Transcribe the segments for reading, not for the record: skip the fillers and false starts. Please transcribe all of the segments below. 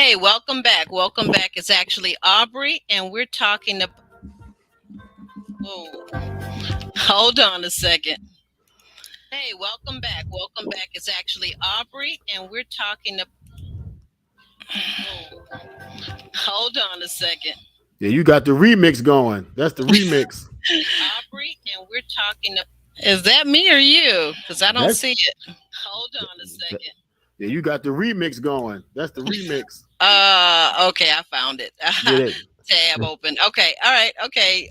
Hey, welcome back. Welcome back. It's actually Aubrey, and we're talking about. Whoa, hold on a second. Hey, welcome back. Welcome back. It's actually Aubrey, and we're talking about. Whoa, hold on a second. Yeah, you got the remix going. That's the remix. Aubrey, and we're talking about. Is that me or you? Because I don't That's see it. Hold on a that, second. yeah, you got the remix going. That's the remix. Okay, I found it. Get it? Tab open. Okay, all right, okay.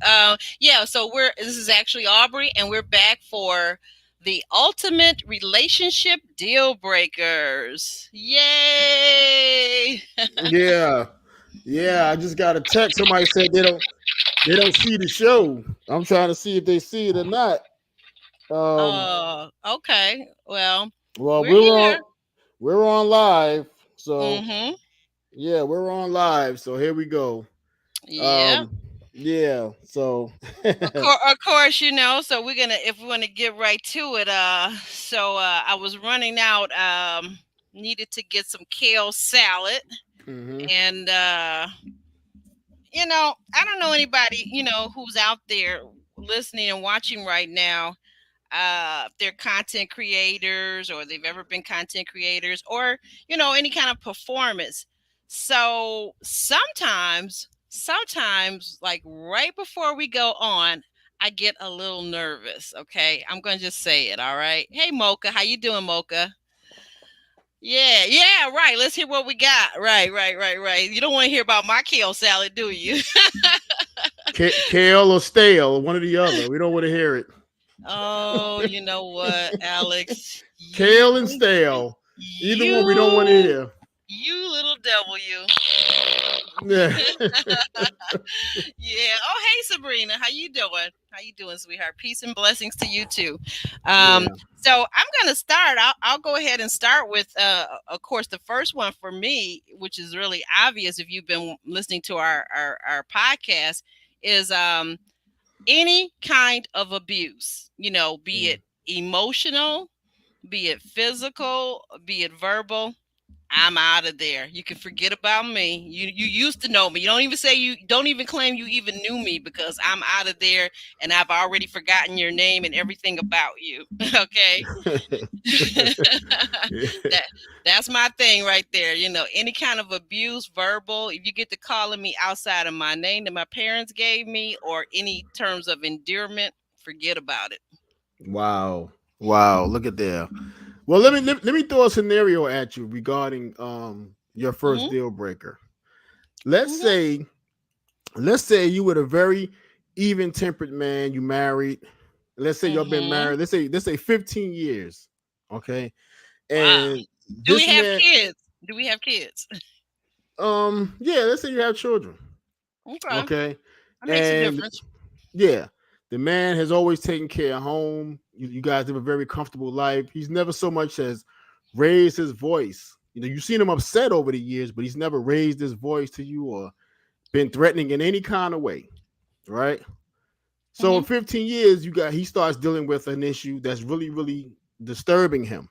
Yeah, so this is actually Aubrey, and we're back for the ultimate relationship deal breakers. Yay! Yeah, yeah. I just got a text. Somebody said they don't see the show. I'm trying to see if they see it or not. Um, Okay. Well, well, we're here. we're on live, so Mm-hmm. yeah, we're on live. So here we go. Yeah. Um, yeah. So Of course, so we're gonna if we want to get right to it, I was running out, needed to get some kale salad, hmm and I don't know anybody, who's out there listening and watching right now, if they're content creators or they've ever been content creators, or any kind of performance. So sometimes, like right before we go on, I get a little nervous. Okay, I'm gonna just say it. All right. Hey, Mocha, how you doing, Mocha? Yeah, yeah, right. Let's hear what we got. Right. You don't want to hear about my kale salad, do you? kale or stale, one or the other. We don't want to hear it. Oh, you know what, Alex? Kale and stale. Either one we don't want to You, hear. you little devil, you. Yeah. Yeah. Oh, hey, Sabrina. How you doing? How you doing, sweetheart? Peace and blessings to you too. Um, Yeah. so I'm gonna start. I'll go ahead and start with, of course, the first one for me, which is really obvious if you've been listening to our podcast, is any kind of abuse. Be Mm. it emotional, be it physical, be it verbal. I'm out of there. You can forget about me. You used to know me. You don't even say you don't even claim you even knew me, because I'm out of there and I've already forgotten your name and everything about you. Okay? that that's my thing right there. Any kind of abuse, verbal, if you get to calling me outside of my name that my parents gave me, or any terms of endearment, forget about it. Wow. Wow. Look at there. Well, let me throw a scenario at you regarding your first Hmm. deal breaker. Let's Hmm. say let's say you were a very even tempered man, you married. Let's say y'all been Hmm. married. Let's say 15 years. Okay. Wow. And Do we this have man, kids? Do we have kids? yeah, let's say you have children. Okay. Okay. That makes a And difference. yeah, the man has always taken care of home. You guys live a very comfortable life. He's never so much as raised his voice. You've seen him upset over the years, but he's never raised his voice to you or been threatening in any kind of way. Right. So in Hmm. 15 years, he starts dealing with an issue that's really, really disturbing him.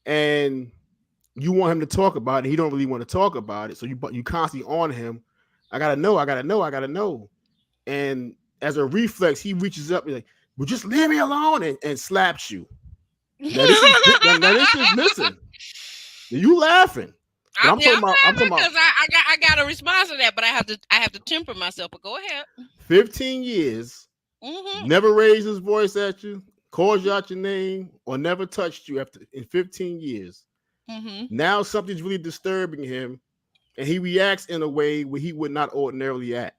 And you want him to talk about it. He don't really want to talk about it. So you constantly on him. I gotta know, I gotta know, I gotta know. And as a reflex, he reaches up and like, well, just leave me alone and slaps you. Now this is listen. You laughing, but I'm Yeah, talking I'm about I'm laughing talking about because I got a response to that, but I have to temper myself. But go ahead. 15 years, Hmm. never raised his voice at you, called you out your name, or never touched you after in 15 years. Hmm. Now something's really disturbing him, and he reacts in a way where he would not ordinarily act.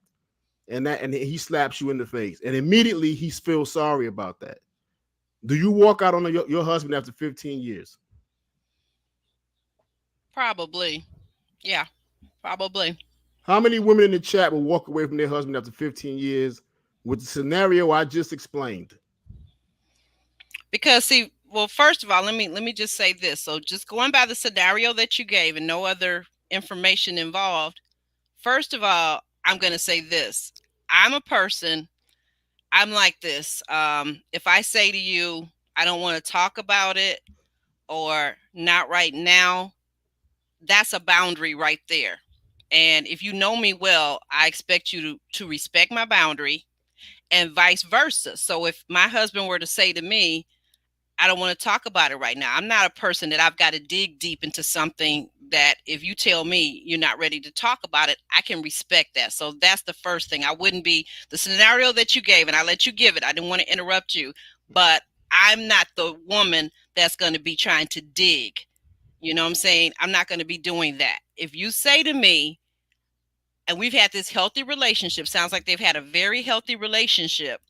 And he slaps you in the face. And immediately he feels sorry about that. Do you walk out on your husband after 15 years? Probably. Yeah. Probably. How many women in the chat will walk away from their husband after 15 years with the scenario I just explained? Because see, well, first of all, let me just say this. So just going by the scenario that you gave and no other information involved. First of all, I'm going to say this. I'm a person. I'm like this. If I say to you, I don't want to talk about it, or not right now, that's a boundary right there. And if you know me well, I expect you to respect my boundary and vice versa. So if my husband were to say to me, I don't want to talk about it right now. I'm not a person that I've got to dig deep into something that if you tell me you're not ready to talk about it, I can respect that. So that's the first thing. I wouldn't be the scenario that you gave, and I let you give it. I didn't want to interrupt you, but I'm not the woman that's going to be trying to dig. You know what I'm saying? I'm not going to be doing that. If you say to me, and we've had this healthy relationship, sounds like they've had a very healthy relationship,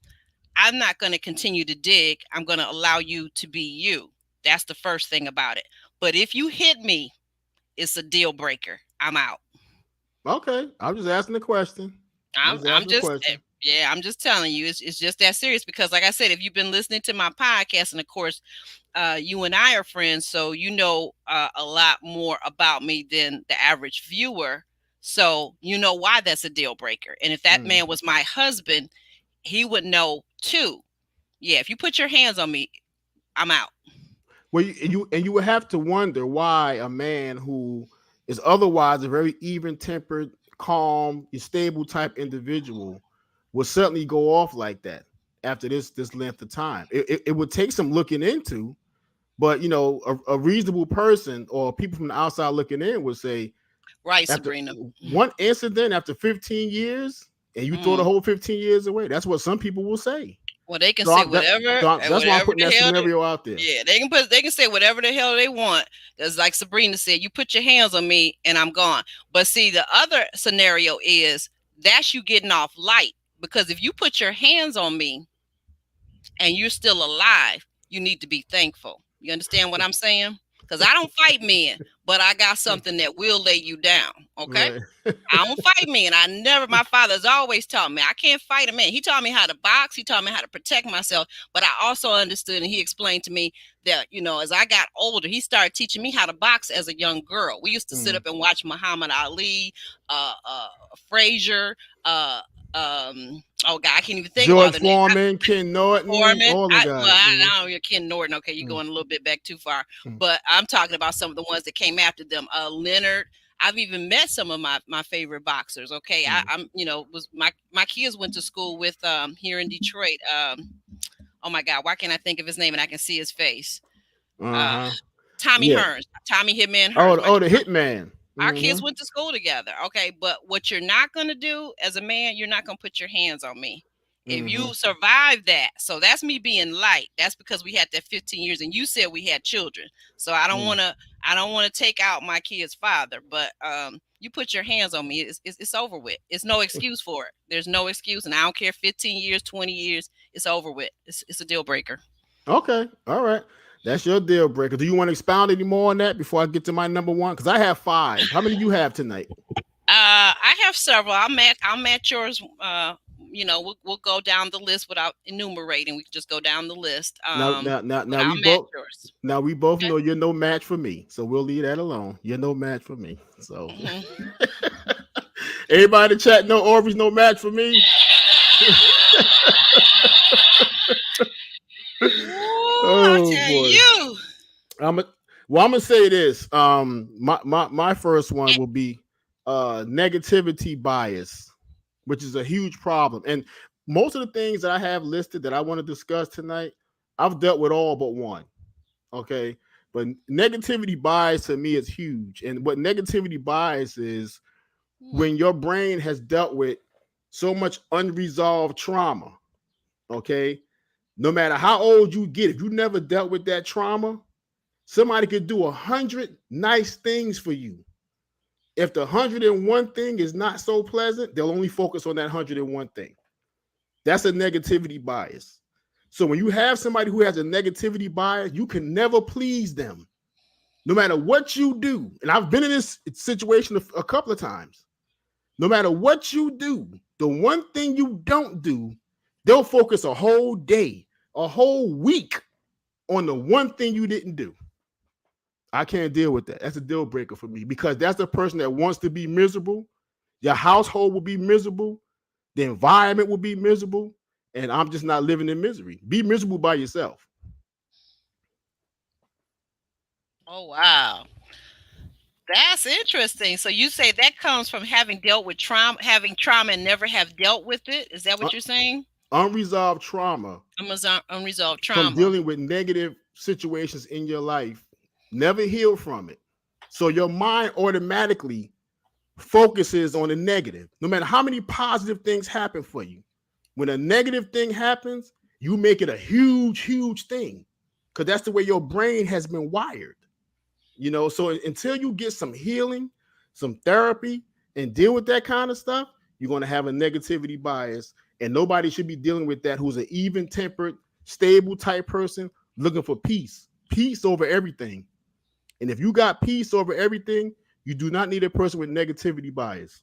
I'm not going to continue to dig. I'm going to allow you to be you. That's the first thing about it. But if you hit me, it's a deal breaker. I'm out. Okay, I'm just asking the question. I'm just I'm asking the just question. yeah, I'm just telling you, it's just that serious because, like I said, if you've been listening to my podcast, and of course, you and I are friends, so you know a lot more about me than the average viewer. So you know why that's a deal breaker. And if that Mm. man was my husband, he would know too. Yeah, if you put your hands on me, I'm out. Well, you would have to wonder why a man who is otherwise a very even tempered, calm, stable type individual would certainly go off like that after this length of time. It would take some looking into, but a reasonable person or people from the outside looking in would say Right, after Sabrina. one incident after 15 years and you throw the Mm. whole 15 years away. That's what some people will say. Well, they can So, say whatever, that's why I'm whatever putting the that hell. scenario out there. Yeah, they can say whatever the hell they want. Because, like Sabrina said, you put your hands on me and I'm gone. But see, the other scenario is that's you getting off light. Because if you put your hands on me and you're still alive, you need to be thankful. You understand what I'm saying? Because I don't fight men, but I got something that will lay you down. Okay. Right. I don't fight men. I never, my father's always taught me I can't fight a man. He taught me how to box. He taught me how to protect myself. But I also understood, and he explained to me that, as I got older, he started teaching me how to box as a young girl. We used to sit Mm. up and watch Muhammad Ali, Frazier, uh, oh God, I can't even think of all George the names. Foreman, Ken Norton, Foreman. all the guys. I don't know. You're Ken Norton. Okay, you're Mm, going a little bit back too far. mm, But I'm talking about some of the ones that came after them. Leonard. I've even met some of my favorite boxers. Okay, mm. I'm was my kids went to school with here in Detroit. Oh my God, why can't I think of his name and I can see his face? Uh, Uh-huh. Tommy Yeah. Hearns, Tommy Hitman Oh, Hearns. the Hitman. Our kids Mm-hmm. went to school together. Okay, but what you're not going to do as a man, you're not going to put your hands on me. If Mm-hmm. you survive that, so that's me being light. That's because we had that 15 years, and you said we had children. So Mm. I don't want to take out my kid's father. But you put your hands on me, it's over with. It's no excuse for it. There's no excuse, and I don't care 15 years, 20 years. It's over with. It's a deal breaker. Okay. All right. That's your deal breaker. Do you want to expound any more on that before I get to my number one? Because I have five. How many you have tonight? I have several. I'll match yours. We'll go down the list without enumerating. We can just go down the list. Now, now, now, But now we I'll match both yours. now we both Okay. know you're no match for me. So we'll leave that alone. You're no match for me. So Hmm. everybody in the chat, no Orbeez, no match for me. Ooh, I Oh tell boy. you. I'm a, I'm gonna say this. My first one Eh, will be negativity bias, which is a huge problem. And most of the things that I have listed that I want to discuss tonight, I've dealt with all but one. Okay. But negativity bias to me is huge. And what negativity bias is hmm. when your brain has dealt with so much unresolved trauma. Okay. No matter how old you get, if you never dealt with that trauma, somebody could do 100 nice things for you. If the 101 thing is not so pleasant, they'll only focus on that 101 thing. That's a negativity bias. So when you have somebody who has a negativity bias, you can never please them, no matter what you do. And I've been in this situation a couple of times. No matter what you do, the one thing you don't do, they'll focus a whole day, a whole week on the one thing you didn't do. I can't deal with that. That's a deal breaker for me because that's the person that wants to be miserable. Your household will be miserable. The environment will be miserable. And I'm just not living in misery. Be miserable by yourself. Oh wow. That's interesting. So you say that comes from having dealt with trauma, having trauma and never have dealt with it. Is that what Un- you're saying? Unresolved trauma Unresolved from trauma. dealing with negative situations in your life, never healed from it. So your mind automatically focuses on the negative. No matter how many positive things happen for you, when a negative thing happens, you make it a huge, huge thing because that's the way your brain has been wired. So until you get some healing, some therapy, and deal with that kind of stuff, you're going to have a negativity bias. And nobody should be dealing with that who's an even tempered, stable type person looking for peace over everything. And if you got peace over everything, you do not need a person with negativity bias.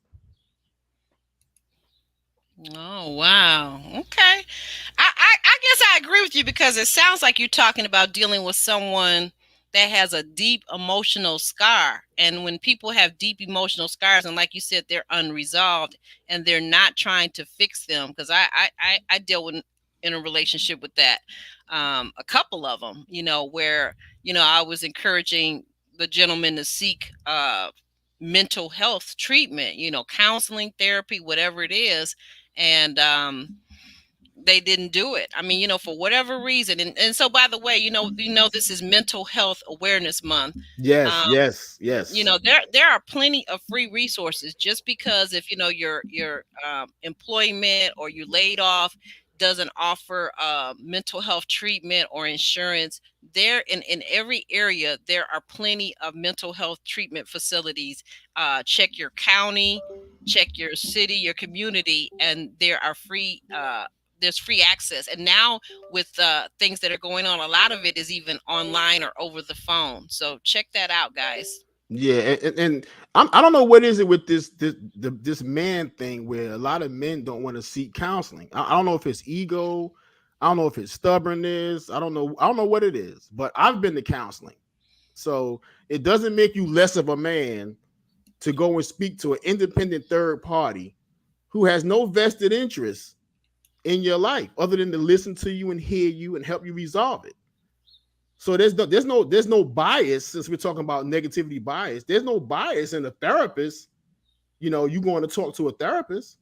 Oh wow. Okay. I guess I agree with you because it sounds like you're talking about dealing with someone that has a deep emotional scar. And when people have deep emotional scars, and like you said, they're unresolved and they're not trying to fix them, because I deal with in a relationship with that, a couple of them, where I was encouraging the gentleman to seek mental health treatment, counseling, therapy, whatever it is, and they didn't do it. I mean, for whatever reason. And so, by the way, this is Mental Health Awareness Month. Yes, Um, yes, yes. there are plenty of free resources. Just because if your employment or you laid off doesn't offer mental health treatment or insurance, there in every area there are plenty of mental health treatment facilities. Check your county, check your city, your community, and there are free. There's free access, and now with things that are going on, a lot of it is even online or over the phone. So check that out, guys. Yeah, and I don't know what is it with this man thing where a lot of men don't want to seek counseling. I don't know if it's ego, I don't know if it's stubbornness, I don't know what it is. But I've been to counseling, so it doesn't make you less of a man to go and speak to an independent third party who has no vested interest in your life other than to listen to you and hear you and help you resolve it. So there's no bias, since we're talking about negativity bias. There's no bias in a therapist. You going to talk to a therapist.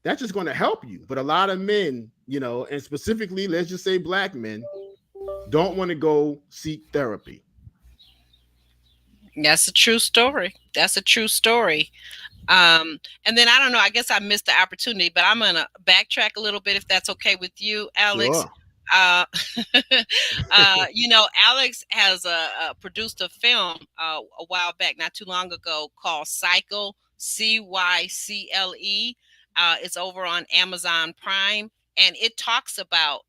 That's just going to help you. But a lot of men, and specifically, let's just say black men, don't want to go seek therapy. That's a true story. That's a true story. And then I don't know, I guess I missed the opportunity, but I'm gonna backtrack a little bit if that's okay with you, Alex. Sure. Uh, Alex has produced a film a while back, not too long ago, called Cycle, Cycle. It's over on Amazon Prime, and it talks about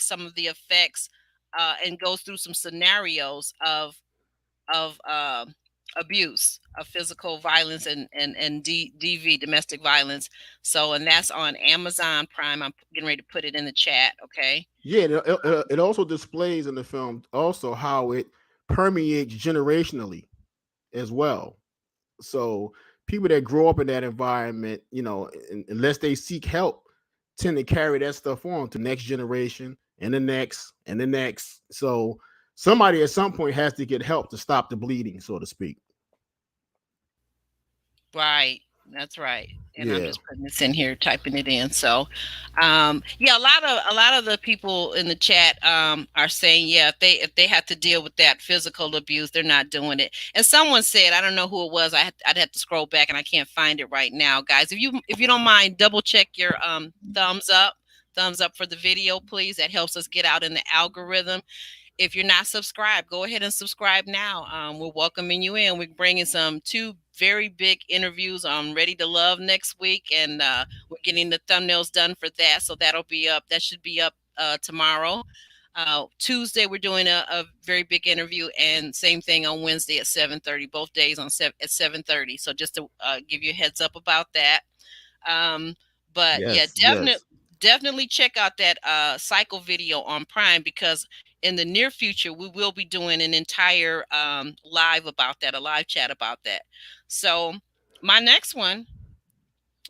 some of the effects, and goes through some scenarios of abuse, of physical violence, and DV, domestic violence. So, and that's on Amazon Prime. I'm getting ready to put it in the chat. Okay. Yeah, it also displays in the film also how it permeates generationally as well. So people that grow up in that environment, unless they seek help, tend to carry that stuff on to next generation and the next and the next. So somebody at some point has to get help to stop the bleeding, so to speak. Right. That's right. And I'm Yeah. just putting this in here, typing it in. So, yeah, a lot of the people in the chat are saying, yeah, if they have to deal with that physical abuse, they're not doing it. And someone said, I don't know who it was. I'd have to scroll back, and I can't find it right now, guys. If you don't mind, double check your thumbs up for the video, please. That helps us get out in the algorithm. If you're not subscribed, go ahead and subscribe now. We're welcoming you in. We're bringing some two very big interviews on Ready to Love next week, and we're getting the thumbnails done for that. So that'll be up. That should be up tomorrow. Tuesday, we're doing a very big interview, and same thing on Wednesday at 7:30. Both days at 7:30. So just to give you a heads up about that. Um, but yeah, Yes. Yes. definitely check out that cycle video on Prime, because in the near future we will be doing an entire live about that, a live chat about that. So my next one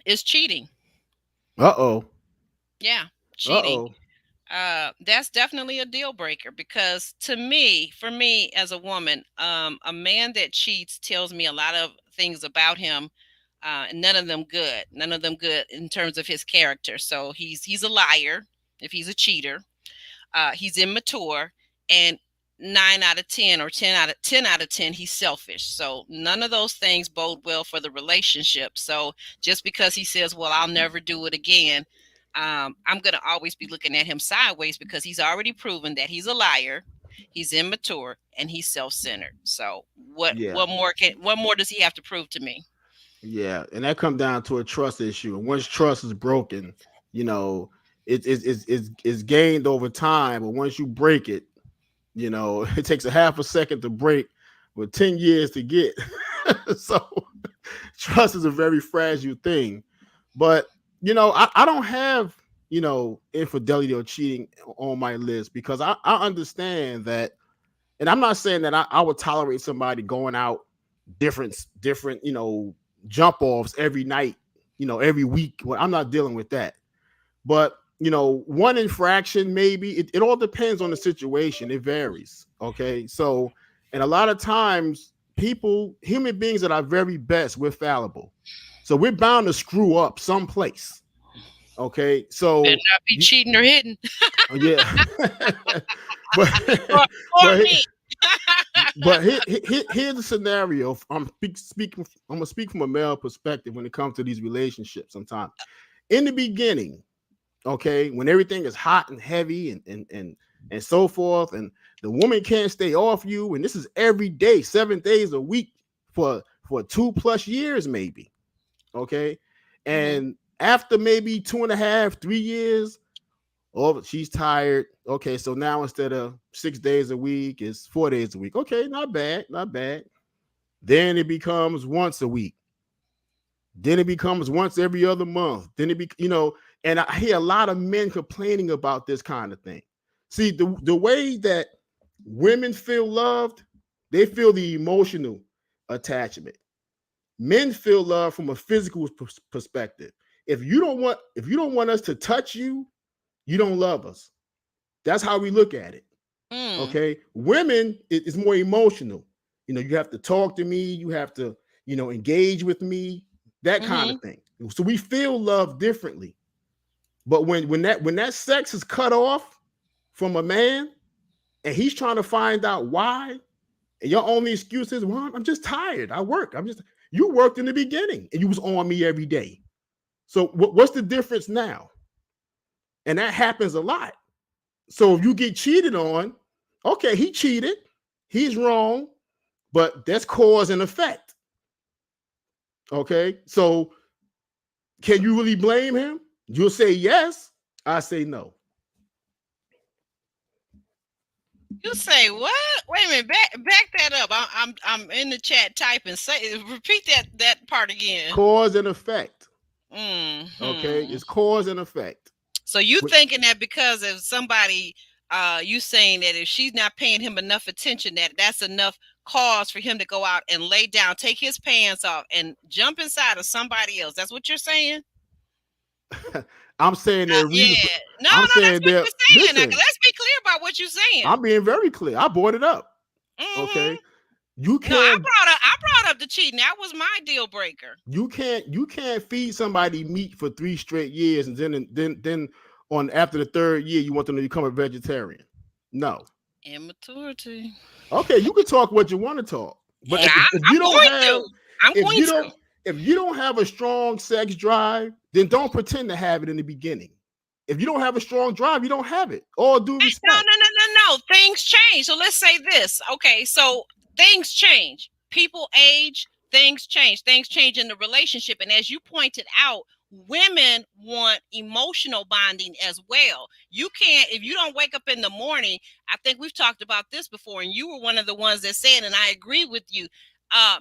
is cheating. Uh oh. Yeah, Uh cheating. oh. That's definitely a deal breaker because to me, for me as a woman, a man that cheats tells me a lot of things about him, and none of them good. None of them good in terms of his character. So he's a liar if he's a cheater. He's immature, and 9 out of 10 or 10 out of 10 he's selfish. So none of those things bode well for the relationship. So just because he says, well, I'll never do it again, I'm going to always be looking at him sideways because he's already proven that he's a liar, he's immature, and he's self-centered. So what Yeah, what more does he have to prove to me? yeah, and that comes down to a trust issue. And once trust is broken, you know, it's gained over time. But once you break it, it takes a half a second to break, with 10 years to get. So trust is a very fragile thing. But I don't have infidelity or cheating on my list because I understand that, and I'm not saying that I would tolerate somebody going out different jump offs every night, every week. Well, I'm not dealing with that. But one infraction, maybe it all depends on the situation. It varies. Okay. So, and a lot of times human beings at our very best, we're fallible. So we're bound to screw up someplace. Okay. Better So not be cheating or hitting. yeah. but or, or but me. here's the scenario. I'm gonna speak from a male perspective when it comes to these relationships. Sometimes in the beginning, okay, when everything is hot and heavy and so forth, and the woman can't stay off you, and this is every day, 7 days a week for 2+ years, maybe. Okay, Hmm. and after maybe 2.5, 3 years, oh, she's tired. Okay, so now instead of 6 days a week, it's 4 days a week. Okay, not bad, not bad. Then it becomes once a week. Then it becomes once every other month. Then and I hear a lot of men complaining about this kind of thing. See, the way that women feel loved, they feel the emotional attachment. Men feel love from a physical perspective. If you don't want us to touch you, you don't love us. That's how we look at it. Mm. Okay. Women is more emotional. You have to talk to me, you have to, engage with me, that kind Hmm. of thing. So we feel love differently. But when that sex is cut off from a man and he's trying to find out why, and your only excuse is, well, I'm just tired. I work. You worked in the beginning and you was on me every day. So what's the difference now? And that happens a lot. So if you get cheated on, okay, he cheated, he's wrong, but that's cause and effect. Okay, so can you really blame him? You'll say yes. I say no. You say what? Wait a minute. Back that up. I'm in the chat typing. Say repeat that part again. Cause and effect. Okay, Hmm. it's cause and effect. So you thinking that because of somebody, you saying that if she's not paying him enough attention, that's enough cause for him to go out and lay down, take his pants off, and jump inside of somebody else. That's what you're saying. I'm saying there are Yeah. reasons. No, I'm no, that's saying what there. you're saying. Now, Listen, let's be clear about what you're saying. I'm being very clear. I brought it up. Hmm. Okay, you No, I can't brought up I brought up the cheating. That was my deal breaker. you can't feed somebody meat for 3 straight years and then on after the third year you want them to become a vegetarian. No. Immaturity. Okay, you can talk what you want to talk, but if, Yeah, if I'm you don't going have to. I'm if going you to. don't if you don't have a strong sex drive, then don't pretend to have it in the beginning. If you don't have a strong drive, you don't have it. All due No, respect. no, no, no, no. Things change. So let's say this. Okay, so things change. People age, things change in the relationship. And as you pointed out, women want emotional bonding as well. You can't, if you don't wake up in the morning, I think we've talked about this before, and you were one of the ones that said, and I agree with you.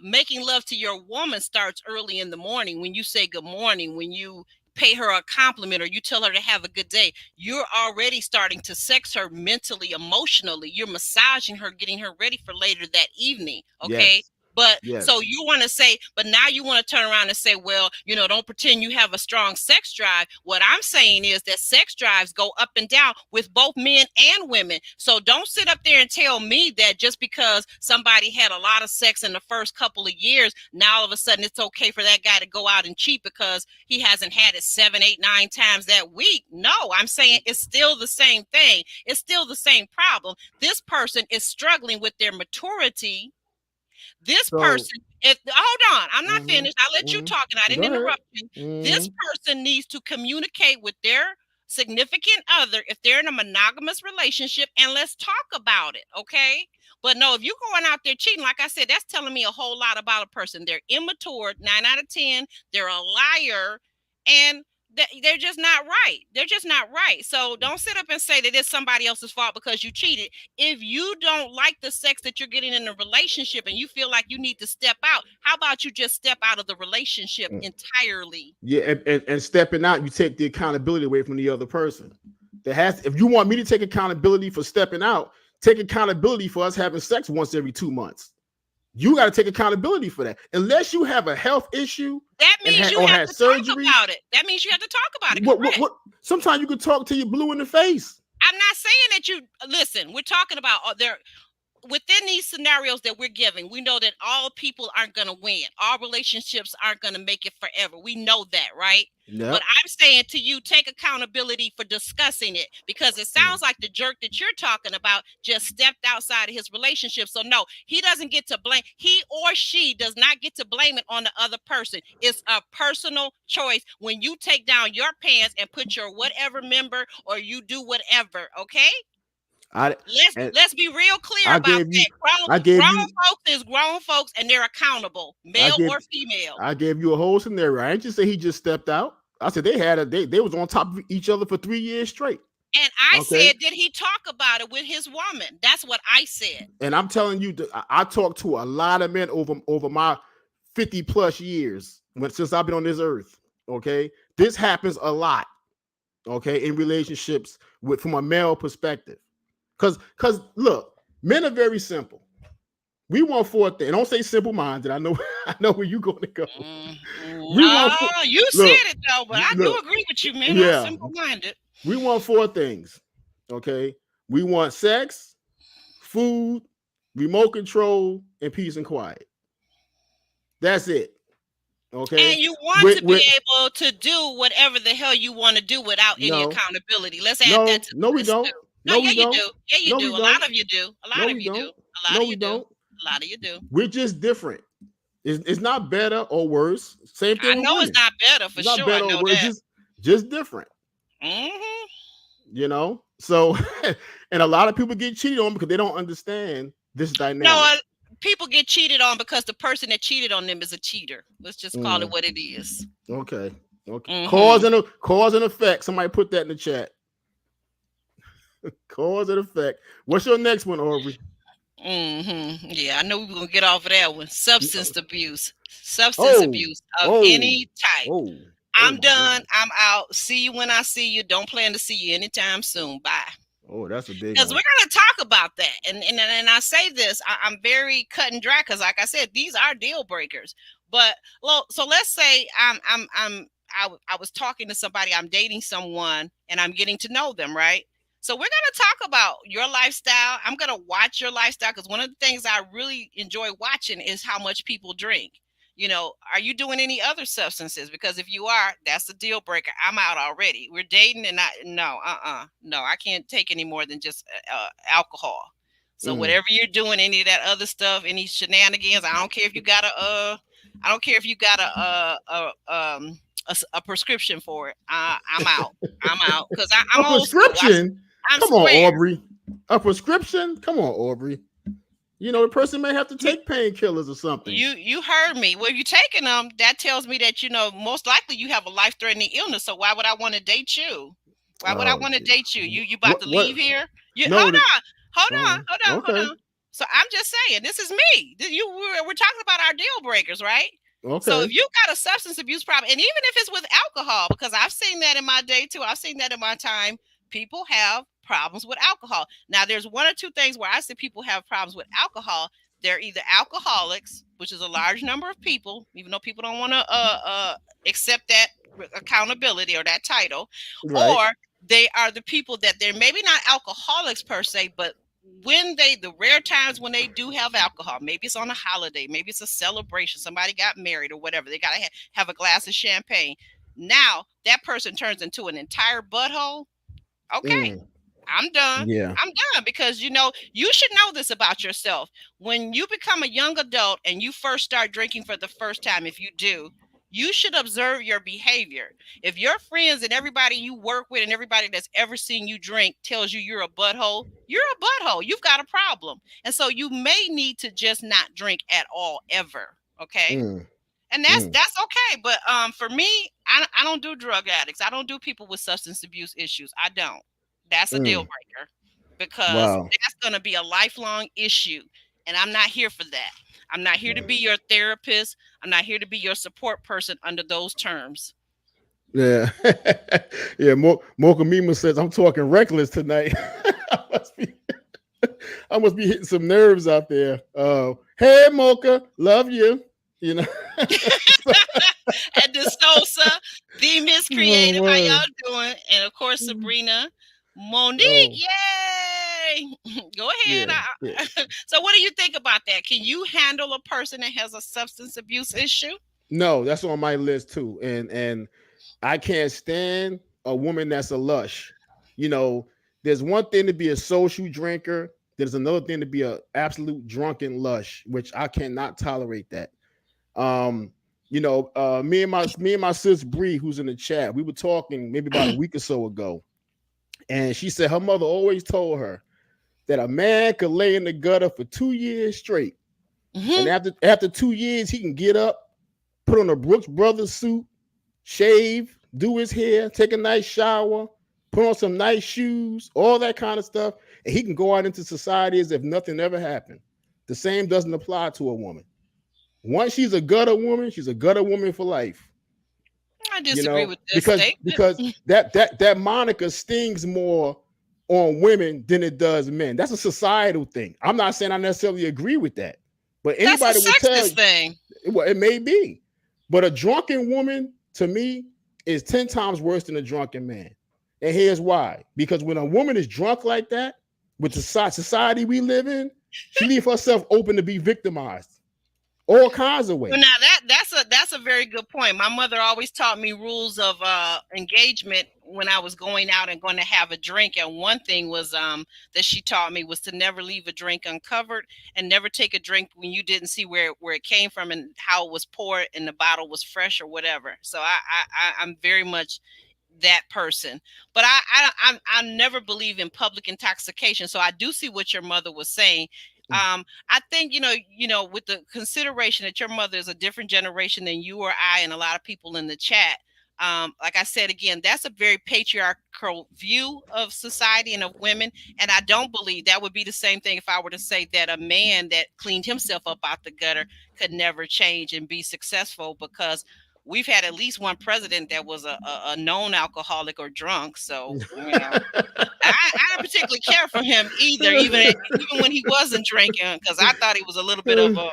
Making love to your woman starts early in the morning when you say good morning, when you pay her a compliment or you tell her to have a good day. You're already starting to sex her mentally, emotionally. You're massaging her, getting her ready for later that evening. Okay. Yes. But so Yes. you want to say, but now you want to turn around and say, well, don't pretend you have a strong sex drive. What I'm saying is that sex drives go up and down with both men and women. So don't sit up there and tell me that just because somebody had a lot of sex in the first couple of years, now all of a sudden it's okay for that guy to go out and cheat because he hasn't had it 7, 8, 9 times that week. No, I'm saying it's still the same thing. It's still the same problem. This person is struggling with their maturity. This So, person, if hold on, I'm not hmm finished. I'll let you hmm talk and I didn't go ahead. interrupt you. Hmm This person needs to communicate with their significant other if they're in a monogamous relationship, and let's talk about it, okay? But no, if you're going out there cheating, like I said, that's telling me a whole lot about a person. They're immature, 9 out of 10. They're a liar, and they're just not right. They're just not right. So don't sit up and say that it's somebody else's fault because you cheated. If you don't like the sex that you're getting in a relationship and you feel like you need to step out, how about you just step out of the relationship entirely? Yeah, and stepping out, you take the accountability away from the other person. If you want me to take accountability for stepping out, take accountability for us having sex once every 2 months. You got to take accountability for that. Unless you have a health issue That means you or have had to talk surgery, about it. That means you have to talk about it, what correct? what sometimes you can talk till you're blue in the face. I'm not saying that you listen. We're talking about there within these scenarios that we're giving, we know that all people aren't going to win. All relationships aren't going to make it forever. We know that, right? But Yep. I'm saying to you, take accountability for discussing it because it Mm. sounds like the jerk that you're talking about just stepped outside of his relationship. So, no, he doesn't get to blame. He or she does not get to blame it on the other person. It's a personal choice when you take down your pants and put your whatever member or you do whatever, okay? I Let's and let's be real clear I about gave you that. Grown I gave grown you folks is grown folks and they're accountable, I male gave or female. I gave you a whole scenario. I didn't just say he just stepped out. I said they was on top of each other for 3 years straight. And I Okay. said, did he talk about it with his woman? That's what I said. And I'm telling you, I talked to a lot of men over my 50 plus years since I've been on this earth. Okay. This happens a lot. Okay. In relationships from a male perspective. Because look, men are very simple. We want four things. Don't say simple minded. I know I know where you're going to go. We want four. No, you Look, said it though, but I do look. agree with you, man. I'm Yeah, simple minded. we want four things. Okay, we want sex, food, remote control, and peace and quiet. That's it. Okay. And you want With to be with able to do whatever the hell you want to do without any no, accountability. Let's add that no, to no, the we list don't. too. No, No, yeah, we you don't. do. Yeah, you No, do. we A lot don't. of you do. A No, lot of we you do. don't. A lot No, of we you do. don't. A lot of you do. We're just different. It's not better or worse. Same I thing with know it's women. not better for It's not sure. I better or know worse. that. Just different. Hmm. So and a lot of people get cheated on because they don't understand this No, dynamic. people get cheated on because the person that cheated on them is a cheater. Let's just call it Mm, what it is. okay. Okay. Hmm. Cause and effect. Somebody put that in the chat. Cause and effect. What's your next one, Aubrey? Yeah, I know we are gonna get off of that one. Substance abuse. Substance Oh, abuse of oh, any type. oh, oh I'm my done. goodness. I'm out. See you when I see you. Don't plan to see you anytime soon. Bye. Oh, that's a big Because we're one. going to talk about that. And I say this, I'm very cut and dry because, like I said, these are deal breakers. But so let's say I was talking to somebody, I'm dating someone, and I'm getting to know them, right? So we're going to talk about your lifestyle. I'm going to watch your lifestyle because one of the things I really enjoy watching is how much people drink. Are you doing any other substances? Because if you are, that's a deal breaker. I'm out already. We're dating, and no, I can't take any more than just alcohol. So Mm. whatever you're doing, any of that other stuff, any shenanigans, I don't care if you got I don't care if you got a prescription for it. I'm out. I'm out because A I'm old school. prescription? I'm Come on, square. Aubrey. A prescription? Come on, Aubrey. The person may have to You take painkillers or something. you heard me. Well, if you're taking them, that tells me that most likely you have a life threatening illness. So why would I want to date you? Why would I Oh, want to gee. date you? You about What? to What? leave here? You No. hold Okay. on. So I'm just saying, this is me. We're talking about our deal breakers, right? So Okay. if you got a substance abuse problem, and even if it's with alcohol, because I've seen that in my day too, I've seen that in my time, people have problems with alcohol. Now, there's one or two things where I see people have problems with alcohol. They're either alcoholics, which is a large number of people, even though people don't want to accept that accountability or that title, Right. or they are the people that they're maybe not alcoholics per se, but when the rare times when they do have alcohol, maybe it's on a holiday, maybe it's a celebration, somebody got married or whatever, they got to have a glass of champagne. Now that person turns into an entire butthole. Okay, Mm. I'm done. Yeah. I'm done because you should know this about yourself. When you become a young adult and you first start drinking for the first time, if you do, you should observe your behavior. If your friends and everybody you work with and everybody that's ever seen you drink tells you you're a butthole, you're a butthole. You've got a problem. And so you may need to just not drink at all ever. Okay? Mm. And Mm. that's okay. But for me, I don't do drug addicts. I don't do people with substance abuse issues. I don't. That's a deal Mm. breaker because Wow. that's going to be a lifelong issue, and I'm not here for that. I'm not here to be your therapist. I'm not here to be your support person under those terms. Yeah. Yeah. Mocha Mima says, I'm talking reckless tonight. I must be I must be hitting some nerves out there. Hey Mocha, love you. You know. So- And Sosa, the Miss oh Creative, how man. y'all doing? And of course, Sabrina, Monique, Oh yay! Go ahead. yeah. Yeah. So, what do you think about that? Can you handle a person that has a substance abuse issue? No, that's on my list too. And I can't stand a woman that's a lush. You know, there's one thing to be a social drinker. There's another thing to be a absolute drunken lush, which I cannot tolerate that. Um, me and my sis Bree, who's in the chat, we were talking maybe about a week or so ago, and she said her mother always told her that a man could lay in the gutter for 2 years straight, and Hmm. after 2 years he can get up, put on a Brooks Brothers suit, shave, do his hair, take a nice shower, put on some nice shoes, all that kind of stuff, and he can go out into society as if nothing ever happened. The same doesn't apply to a woman. Once she's a gutter woman for life. I You disagree know, with this because statement. because that moniker stings more on women than it does men. That's a societal thing. I'm not saying I necessarily agree with that, but That's anybody will a tell sexist you, thing. well, it may be. But a drunken woman, to me, is 10 times worse than a drunken man. And here's why. Because when a woman is drunk like that, with the society we live in, she leaves herself open to be victimized all kinds of Well, ways. now that's a very good point. My mother always taught me rules of engagement when I was going out and going to have a drink. And one thing was that she taught me was to never leave a drink uncovered and never take a drink when you didn't see where it came from and how it was poured and the bottle was fresh or whatever. So I'm very much that person. But I never believe in public intoxication. So I do see what your mother was saying. I think with the consideration that your mother is a different generation than you or I and a lot of people in the chat. Like I said again, that's a very patriarchal view of society and of women, and I don't believe that would be the same thing if I were to say that a man that cleaned himself up out the gutter could never change and be successful because we've had at least one president that was a known alcoholic or drunk. So I don't particularly care for him either, even when he wasn't drinking, because I thought he was a little bit of a.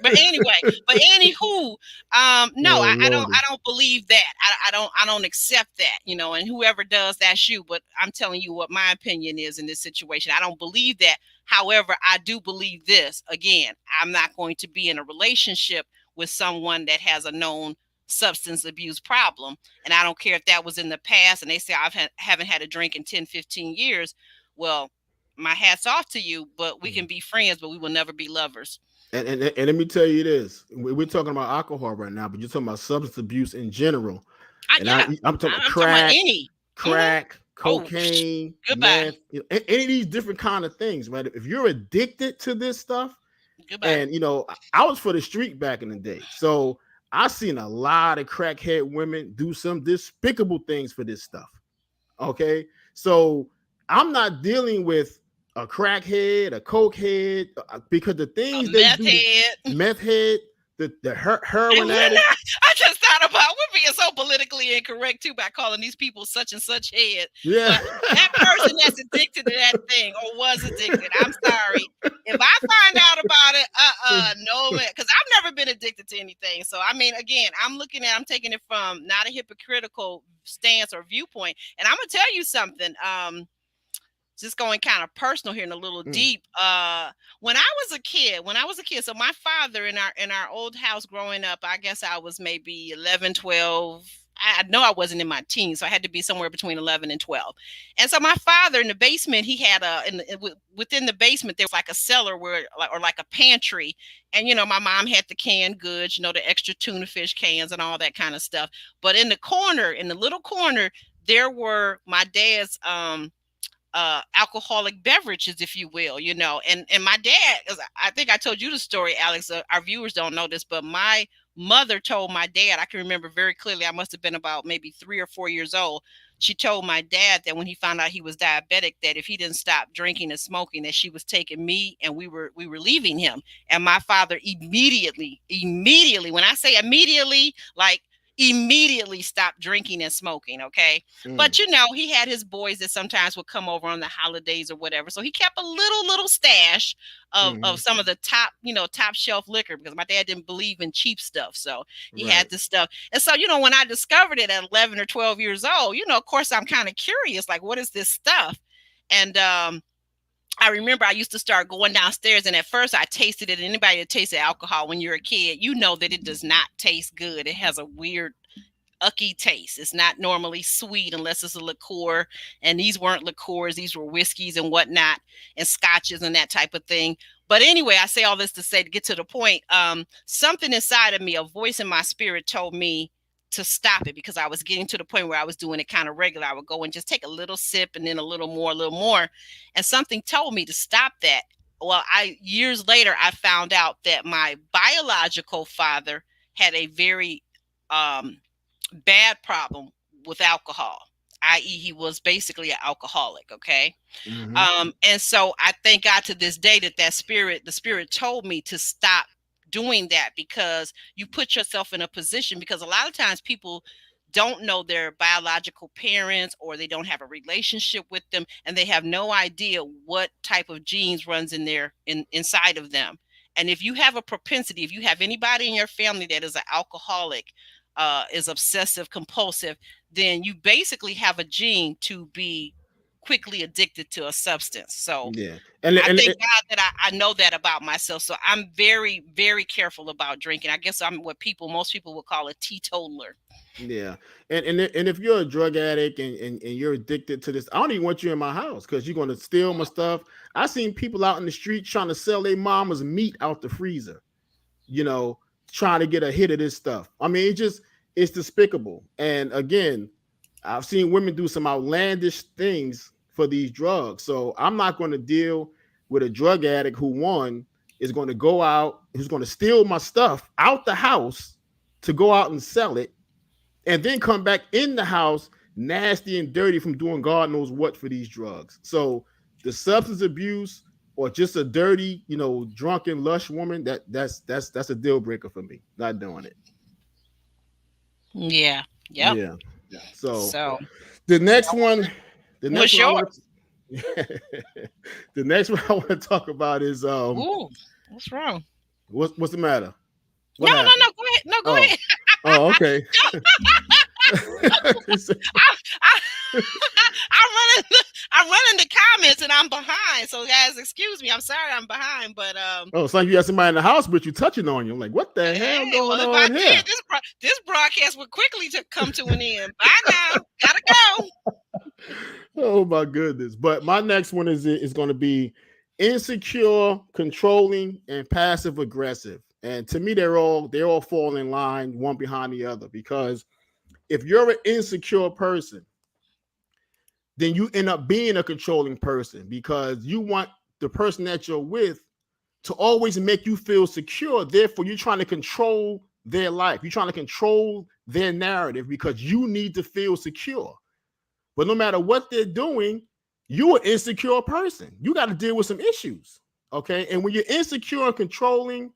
But anyway, but anywho, no, Oh I Lordy. don't believe that. I don't accept that. And whoever does, that's you. But I'm telling you what my opinion is in this situation. I don't believe that. However, I do believe this. Again, I'm not going to be in a relationship with someone that has a known substance abuse problem, and I don't care if that was in the past and they say haven't had a drink in 10, 15 years. Well, my hat's off to you, but we can be friends, but we will never be lovers. And let me tell you this: we're talking about alcohol right now, but you're talking about substance abuse in general. And Yeah, I'm talking about I'm talking about crack, any. Hmm. crack, Oh, cocaine, goodbye. meth, any of these different kind of things, right? If you're addicted to this stuff, Goodbye. and I was for the street back in the day, so I seen a lot of crackhead women do some despicable things for this stuff. Okay, so I'm not dealing with a crackhead, a cokehead, because the A things they meth do, to head. meth head, the heroin And we're addict. not. I just thought about we're being so so politically incorrect too by calling these people such and such head. Yeah. But that person that's addicted to that thing or was addicted, I'm sorry. If I find out about it, no, because I've never been addicted to anything. So I mean, again, I'm taking it from not a hypocritical stance or viewpoint. And I'm gonna tell you something. Just going kind of personal here and a little deep. When I was a kid, so my father in our old house growing up, I guess I was maybe 11, 12. I know I wasn't in my teens, so I had to be somewhere between 11 and 12. And so my father in the basement, he had within the basement there was like a cellar or like a pantry, and my mom had the canned goods, the extra tuna fish cans and all that kind of stuff. But in the little corner, there were my dad's alcoholic beverages, if you will, and my dad, I think I told you the story, Alex. Our viewers don't know this, but my mother told my dad, I can remember very clearly, I must have been about maybe 3 or 4 years old. She told my dad that when he found out he was diabetic, that if he didn't stop drinking and smoking, that she was taking me and we were leaving him. And my father immediately, when I say immediately, like immediately stopped drinking and smoking. Okay. But he had his boys that sometimes would come over on the holidays or whatever. So he kept a little stash of some of the top shelf liquor, because my dad didn't believe in cheap stuff. So he had this stuff. And so, when I discovered it at 11 or 12 years old, of course I'm kind of curious, like, what is this stuff? And I remember I used to start going downstairs, and at first I tasted it. Anybody that tasted alcohol when you're a kid, that it does not taste good. It has a weird ucky taste. It's not normally sweet unless it's a liqueur, and these weren't liqueurs. These were whiskeys and whatnot, and scotches and that type of thing. But anyway, I say all this to get to the point. Something inside of me, a voice in my spirit, told me to stop it, because I was getting to the point where I was doing it kind of regular. I would go and just take a little sip and then a little more. And something told me to stop that. Well, years later, I found out that my biological father had a very bad problem with alcohol, i.e., he was basically an alcoholic. Okay. And so I thank God to this day that the spirit told me to stop doing that, because you put yourself in a position, because a lot of times people don't know their biological parents, or they don't have a relationship with them, and they have no idea what type of genes runs inside of them. And if you have a propensity, if you have anybody in your family that is an alcoholic, is obsessive compulsive, then you basically have a gene to be quickly addicted to a substance. So and I thank God that I know that about myself. So I'm very, very careful about drinking. I guess I'm what most people would call a teetotaler. Yeah. And if you're a drug addict and you're addicted to this, I don't even want you in my house, because you're going to steal my stuff. I seen people out in the street trying to sell their mama's meat out the freezer, trying to get a hit of this stuff. I mean, it's despicable. And again, I've seen women do some outlandish things for these drugs. So I'm not going to deal with a drug addict who, one, is going to go out, who's going to steal my stuff out the house to go out and sell it, and then come back in the house nasty and dirty from doing God knows what for these drugs. So the substance abuse, or just a dirty, drunken, lush woman, that's a deal breaker for me. Not doing it. Yeah. Yep. Yeah. So So the next one, what's yours? The next one I want to talk about is Ooh, what's wrong? What's the matter? No, go ahead. No, go ahead. Oh, okay. I'm running the comments and I'm behind. So guys, excuse me. I'm sorry I'm behind, but it's like you have somebody in the house, but you touching on you. I'm like, what the hell going on here? This broadcast would quickly come to an end. Bye now. Gotta go. Oh my goodness. But my next one is going to be insecure, controlling, and passive aggressive. And to me, they're all fall in line, one behind the other, because if you're an insecure person, then you end up being a controlling person, because you want the person that you're with to always make you feel secure. Therefore, you're trying to control their life. You're trying to control their narrative, because you need to feel secure. But no matter what they're doing, you're an insecure person. You got to deal with some issues. Okay. And when you're insecure and controlling,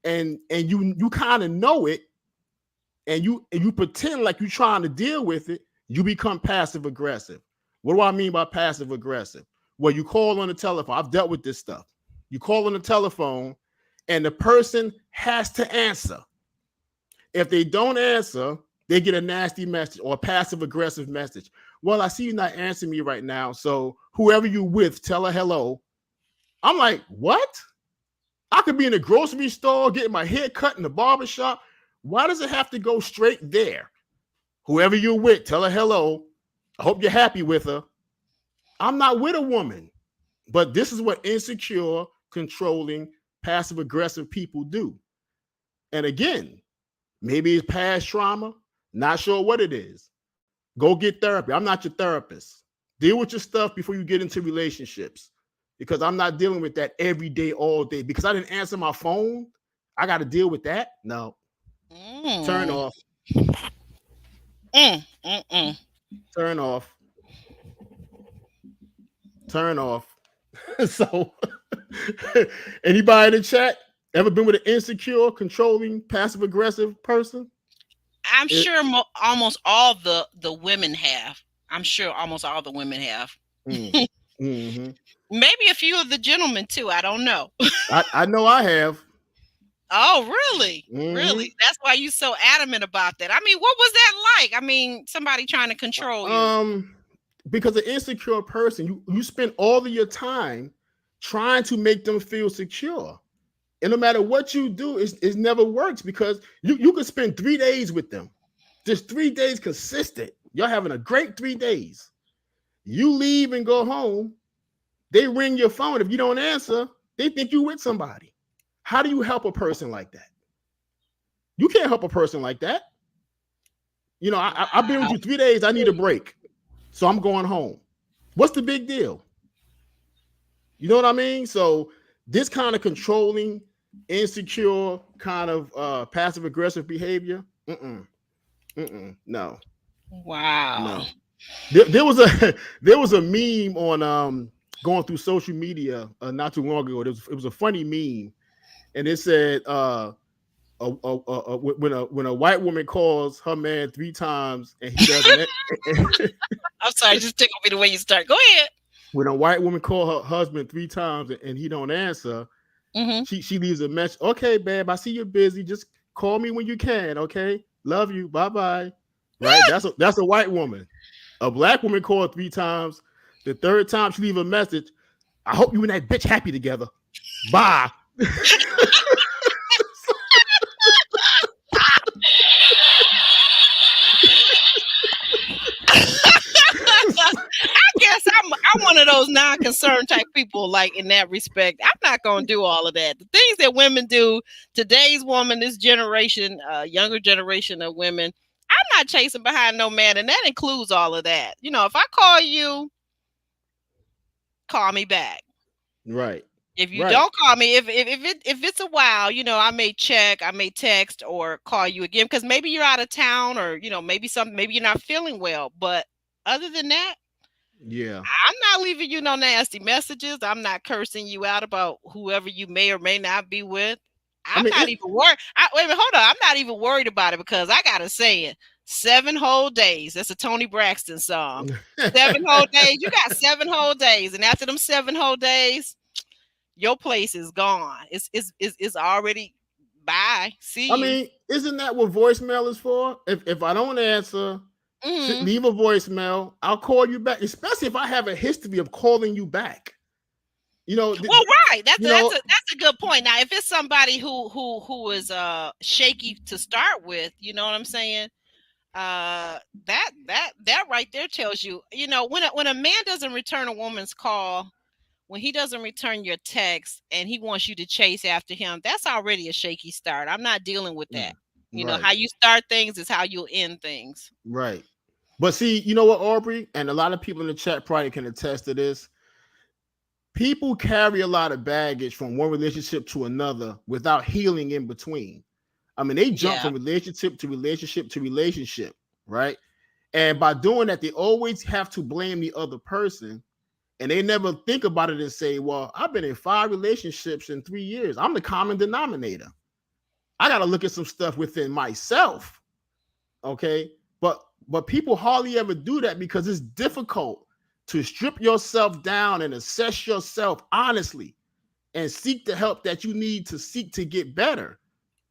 and you kind of know it, and you pretend like you're trying to deal with it, you become passive aggressive. What do I mean by passive aggressive? Well, you call on the telephone. I've dealt with this stuff. You call on the telephone, and the person has to answer. If they don't answer, they get a nasty message or a passive aggressive message. Well, I see you not answering me right now. So whoever you with, tell her hello. I'm like, what? I could be in the grocery store getting my hair cut in the barber shop. Why does it have to go straight there? Whoever you're with, tell her hello. I hope you're happy with her. I'm not with a woman. But this is what insecure, controlling, passive aggressive people do. And again, maybe it's past trauma, not sure what it is. Go get therapy. I'm not your therapist. Deal with your stuff before you get into relationships, because I'm not dealing with that every day, all day. Because I didn't answer my phone, I got to deal with that. No, turn Mm. off, Mm. Mm. Mm. turn off, turn off. So, anybody in the chat ever been with an insecure, controlling, passive aggressive person? I'm It, sure almost all the women have. I'm sure almost all the women have. mm, mm-hmm. Maybe a few of the gentlemen too. I don't know. I know I have. Oh, really? Mm-hmm. Really? That's why you so adamant about that. I mean, what was that like? I mean, somebody trying to control you. Um, because an insecure person, you spend all of your time trying to make them feel secure. And no matter what you do, it never works, because you could spend 3 days with them, just 3 days consistent. Y'all having a great 3 days. You leave and go home, they ring your phone. If you don't answer, they think you with somebody. How do you help a person like that? You can't help a person like that. I've been with Wow. you 3 days. I need a break. So I'm going home. What's the big deal? You know what I mean? So this kind of controlling, insecure, kind of passive aggressive behavior. No, Wow. no. There was a there was a meme on going through social media not too long ago. It was a funny meme, and it said when a white woman calls her man 3 times and he doesn't I'm sorry, just tickled me the way you start. Go ahead. when a white woman call her husband 3 times and he don't answer, Hmm. she leaves a message. Okay, babe, I see you're busy. Just call me when you can. Okay, love you. Bye bye. Right? That's a white woman. A black woman called 3 times. The third time she leave a message. I hope you and that bitch happy together. Bye. I guess I'm one of those non-concerned type people. Like in that respect, I'm not gonna do all of that. The things that women do, today's woman, this generation, younger generation of women, I'm not chasing behind no man, and that includes all of that. You know, if I call you, call me back. Right. If you Right. don't call me, if it's a while, you know, I may check, I may text or call you again because maybe you're out of town or maybe you're not feeling well. But other than that, Yeah. I'm not leaving you no nasty messages. I'm not cursing you out about whoever you may or may not be with. I I'm mean, not even worried. Wait a minute, hold on. I'm not even worried about it because I gotta say it. 7 whole days. That's a Tony Braxton song. 7 whole days. You got 7 whole days, and after them 7 whole days, your place is gone. It's already bye. See I you. mean, isn't that what voicemail is for? If I don't answer, Hmm. leave a voicemail. I'll call you back, especially if I have a history of calling you back. You know, Well, right. That's you that's know, a that's a good point. Now, if it's somebody who is shaky to start with, you know what I'm saying? That right there tells you, you know, when a man doesn't return a woman's call, when he doesn't return your text and he wants you to chase after him, that's already a shaky start. I'm not dealing with that. You know, right, how you start things is how you'll end things. right. But see, you know what, Aubrey, and a lot of people in the chat probably can attest to this. People carry a lot of baggage from one relationship to another without healing in between. I mean, they jump Yeah. from relationship to relationship to relationship, right? And by doing that, they always have to blame the other person. And they never think about it and say, well, I've been in 5 relationships in 3 years. I'm the common denominator. I got to look at some stuff within myself. Okay, but people hardly ever do that because it's difficult to strip yourself down and assess yourself honestly and seek the help that you need to seek to get better.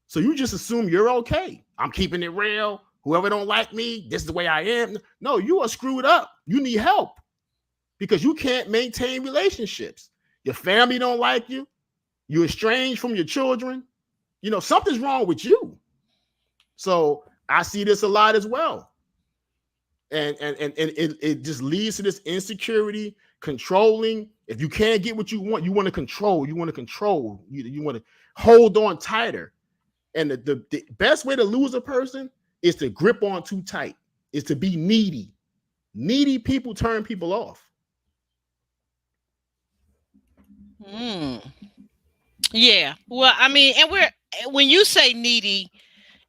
So you just assume you're okay. I'm keeping it real. Whoever don't like me, this is the way I am. No, you are screwed up. You need help because you can't maintain relationships. Your family don't like you. You're estranged from your children. Something's wrong with you. So I see this a lot as well. And it just leads to this insecurity, controlling. If you can't get what you want to control. You want to control. You want to hold on tighter. And the best way to lose a person is to grip on too tight, is to be needy. Needy people turn people off. Mm. Yeah. Well, I mean, and when you say needy,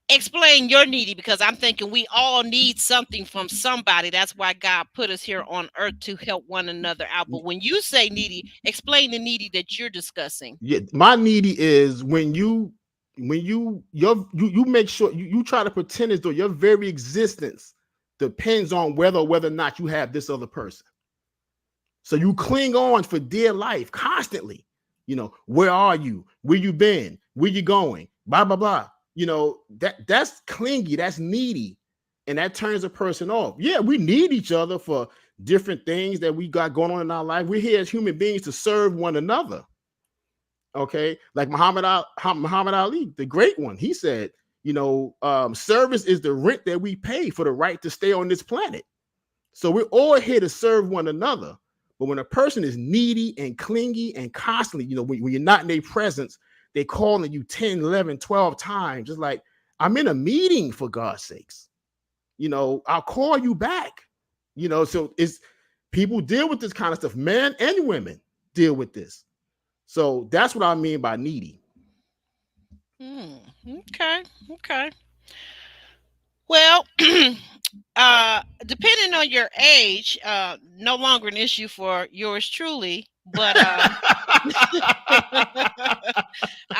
explain your needy, because I'm thinking we all need something from somebody. That's why God put us here on earth to help one another out. But when you say needy, explain the needy that you're discussing. Yeah, my needy is when you make sure you try to pretend as though your very existence depends on whether or not you have this other person. So you cling on for dear life constantly. Where are you? Where you been? Where you going? Blah blah blah. That's clingy. That's needy, and that turns a person off. Yeah, we need each other for different things that we got going on in our life. We're here as human beings to serve one another. Okay, like Muhammad Ali, the great one. He said, service is the rent that we pay for the right to stay on this planet. So we're all here to serve one another. But when a person is needy and clingy and constantly, when you're not in their presence, they calling you 10, 11, 12 times. Just like, I'm in a meeting, for God's sakes. I'll call you back. So it's people deal with this kind of stuff. Men and women deal with this. So that's what I mean by needy. Okay. Okay. Well, depending on your age, no longer an issue for yours truly. But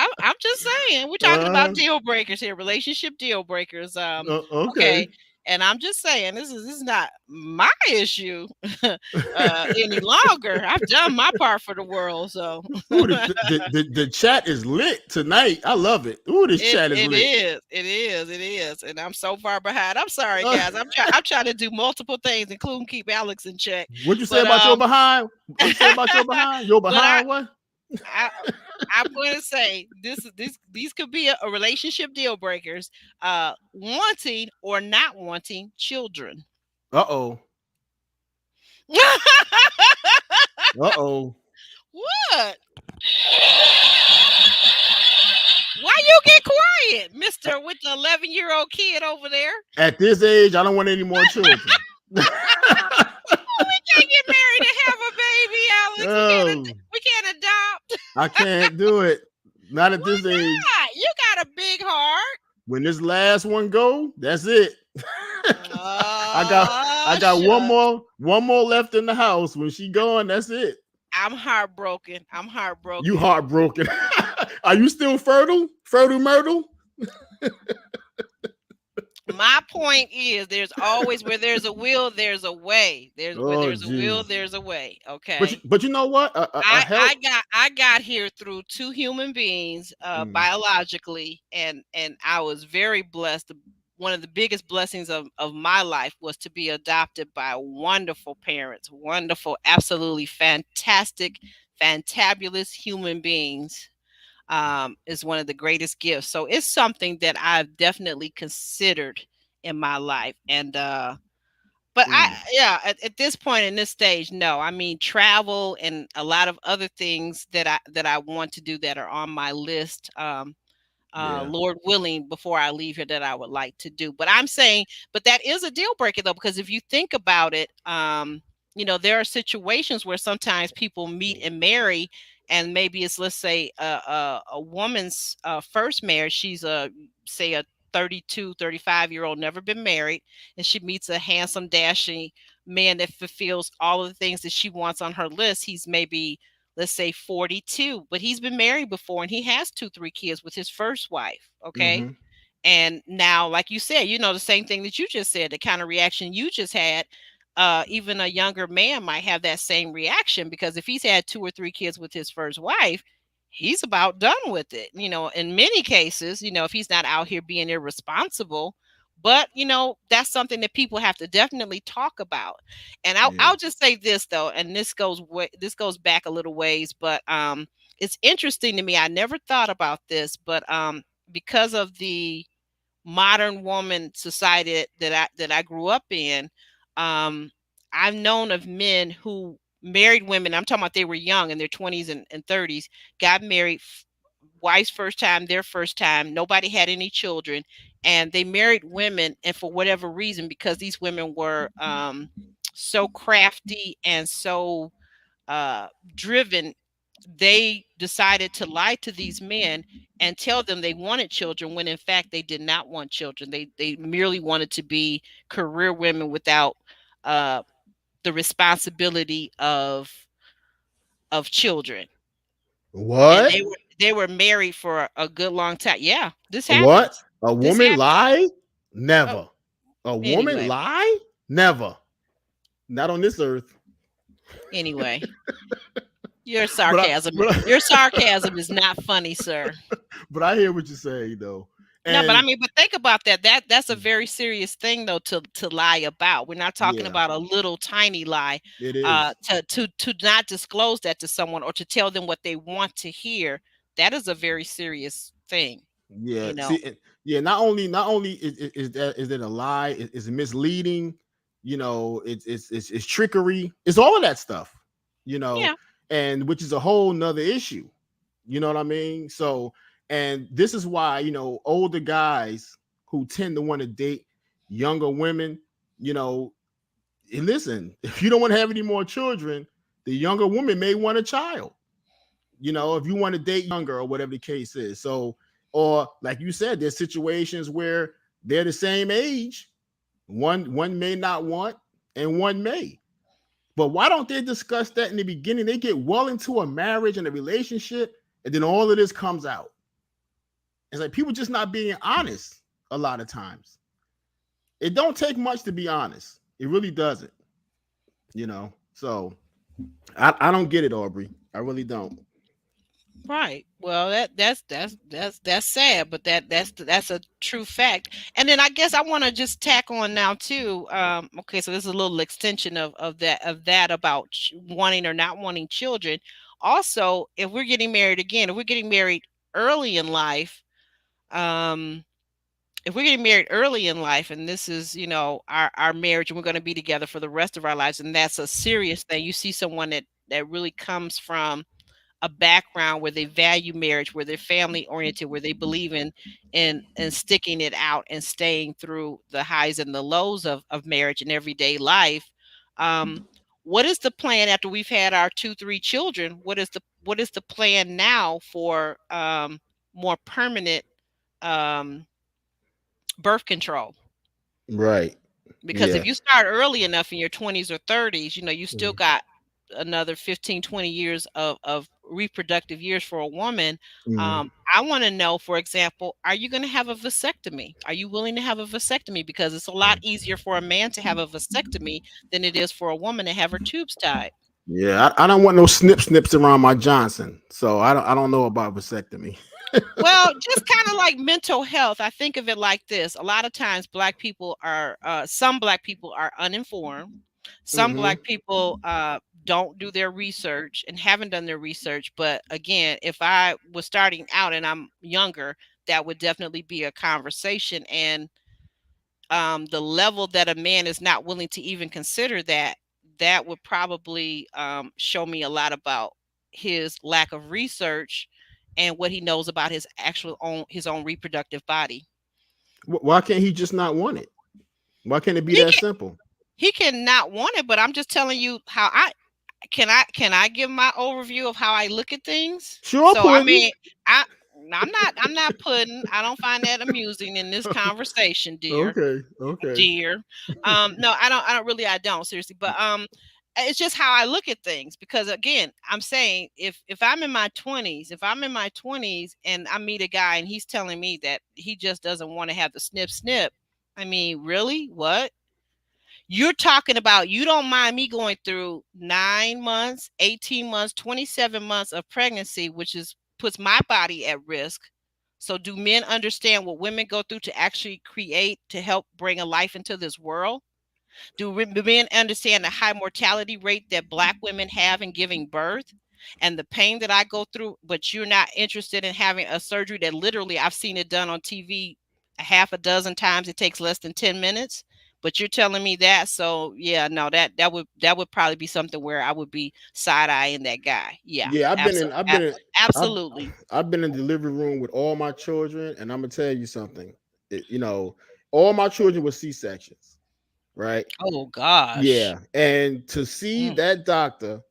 I'm just saying, we're talking about uh, deal breakers here, relationship deal breakers. Okay, okay. and I'm just saying, this is not my issue any longer. I've done my part for the world, so Ooh, the chat is lit tonight. I love it. Ooh, this it chat is it lit. is, it is, it is, and I'm so far behind. I'm sorry, Uh, guys. I'm trying to do multiple things, including keep Alex in check. what you say But about your behind? What you say about your behind? Your but behind what? I I'm going to say these could be a relationship deal breakers. Wanting or not wanting children. Uh-oh. Uh-oh. What? Why you get quiet, Mister with the 11-year-old kid over there? At this age, I don't want any more children. We can't get married and have a baby, Alex. Oh, We can't adopt. I can't do it. Not at Why this age. not? You got a big heart. When this last one go, that's it. I got I Oh, got shucks. one more left in the house. When she gone, that's it. I'm heartbroken. I'm You heartbroken. heartbroken. Are you still fertile? Fertile Myrtle? My point is, there's always where there's a will, there's a way. There's where Oh, there's a will, jeez. there's a way. But Okay. but you know what? A help. I got here through two human beings, Mm, biologically, and I was very blessed. One of the biggest blessings of my life was to be adopted by wonderful parents, wonderful, absolutely fantastic, fantabulous human beings. Is one of the greatest gifts. So it's something that I've definitely considered in my life. And but mm, yeah, at this point in this stage, no. I mean, travel and a lot of other things that I want to do that are on my list. yeah. Lord willing, before I leave here, that I would like to do. But I'm saying, but that is a deal breaker though, because if you think about it, there are situations where sometimes people meet and marry, and maybe it's, let's say, a woman's first marriage. She's say a 32, 35-year-old, never been married, and she meets a handsome, dashing man that fulfills all of the things that she wants on her list. He's maybe, let's say, 42, but he's been married before and he has two, three kids with his first wife. Okay. Mm-hmm. And now, like you said, the same thing that you just said, the kind of reaction you just had, even a younger man might have that same reaction, because if he's had 2 or 3 kids with his first wife, he's about done with it. In many cases, if he's not out here being irresponsible. But that's something that people have to definitely talk about. And I'll Yeah. just say this though, and this goes back a little ways, but it's interesting to me. I never thought about this, but because of the modern woman society that I grew up in, um, I've known of men who married women. I'm talking about they were young in their 20s and 30s, got married, wife's first time, their first time. Nobody had any children, and they married women, and for whatever reason, because these women were so crafty and so uh, driven, they decided to lie to these men and tell them they wanted children when in fact they did not want children. They merely wanted to be career women without uh, the responsibility of children. And What? they were married for a good long time. Yeah, this What? happens. A This woman happens. lie? Oh, Never. A woman anyway, lie? Never. Not on this earth. anyway, your But I sarcasm, but your I, sarcasm is not funny, sir. but I hear what you're saying though. No, but I And mean, but think about that. That's a very serious thing though to lie about. We're not talking yeah, about a little tiny lie. it is. To not disclose that to someone or to tell them what they want to hear. That is a very serious thing. Yeah. You know. See, yeah, not only is it a lie, it's misleading, it's trickery, it's all of that stuff, you know, Yeah. and which is a whole nother issue. You know what I mean? So, and this is why, older guys who tend to want to date younger women, you know, and listen, if you don't want to have any more children, the younger woman may want a child, if you want to date younger or whatever the case is. So, or like you said, there's situations where they're the same age. One may not want and one may. But why don't they discuss that in the beginning? They get well into a marriage and a relationship, and then all of this comes out. It's like people just not being honest a lot of times. It don't take much to be honest. It really doesn't, So I don't get it, Aubrey. I really don't. Right. Well, that's sad, but that's a true fact. And then I guess I want to just tack on now too. Okay, so there's a little extension of that about wanting or not wanting children. Also, if we're getting married early in life, um, if we're getting married early in life, and this is our marriage, and we're going to be together for the rest of our lives, and that's a serious thing. You see someone that really comes from a background where they value marriage, where they're family oriented, where they believe in sticking it out and staying through the highs and the lows of marriage and everyday life. Um, what is the plan after we've had our 2, 3 children? What is the plan now for more permanent um, birth control? Right. Because if Yeah. you start early enough in your 20s or 30s, you still Mhm. got another 15, 20 years of reproductive years for a woman. Mhm. I want to know, for example, are you going to have a vasectomy? Are you willing to have a vasectomy? Because it's a lot easier for a man to have a vasectomy than it is for a woman to have her tubes tied. Yeah, I don't want no snips around my Johnson. So I don't know about vasectomy. Well, just kind of like mental health. I think of it like this. A lot of times some black people are uninformed. Some Hmm. black people don't do their research and haven't done their research. But again, if I was starting out and I'm younger, that would definitely be a conversation. And the level that a man is not willing to even consider that would probably show me a lot about his lack of research and what he knows about his own reproductive body. Why can't he just not want it? Why can't it be He that can simple? he can not want it, but I'm just telling you how I give my overview of how I look at things. Sure, So I pudding. mean, I I'm not putting. I don't find that amusing in this conversation, dear. Okay, okay. Dear. No, I don't really, I don't seriously. But it's just how I look at things. Because again, I'm saying if I'm in my 20s, if I'm in my 20s and I meet a guy and he's telling me that he just doesn't want to have the snip snip, I mean, really? What? You're talking about you don't mind me going through 9 months, 18 months, 27 months of pregnancy, which is puts my body at risk. So do men understand what women go through to actually create to help bring a life into this world? Do men understand the high mortality rate that Black women have in giving birth and the pain that I go through? But you're not interested in having a surgery that literally I've seen it done on TV a half a dozen times. It takes less than 10 minutes. But you're telling me that. So yeah, no, that would probably be something where I would be side eyeing that guy. Yeah, Yeah, absolutely. I've, Absolutely. I've been in the delivery room with all my children, and I'm gonna tell you something. You know, all my children were C sections, right? Oh gosh. Yeah, and to see Mm. that doctor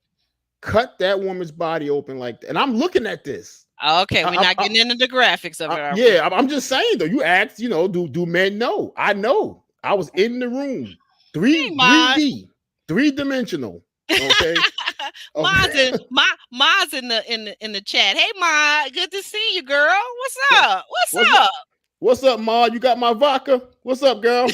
cut that woman's body open like that, and I'm looking at this. Okay, we're I, not I, getting into the graphics of it, are we? yeah, I'm just saying though. You asked, do men know? I know. I was in the room, Hey, three Ma. D, three dimensional. Okay, Ma's okay. Ma's in the chat. Hey Ma, good to see you, girl. What's What, up? What's what's up? up? What's up, Ma? You got my vodka? What's up, girl?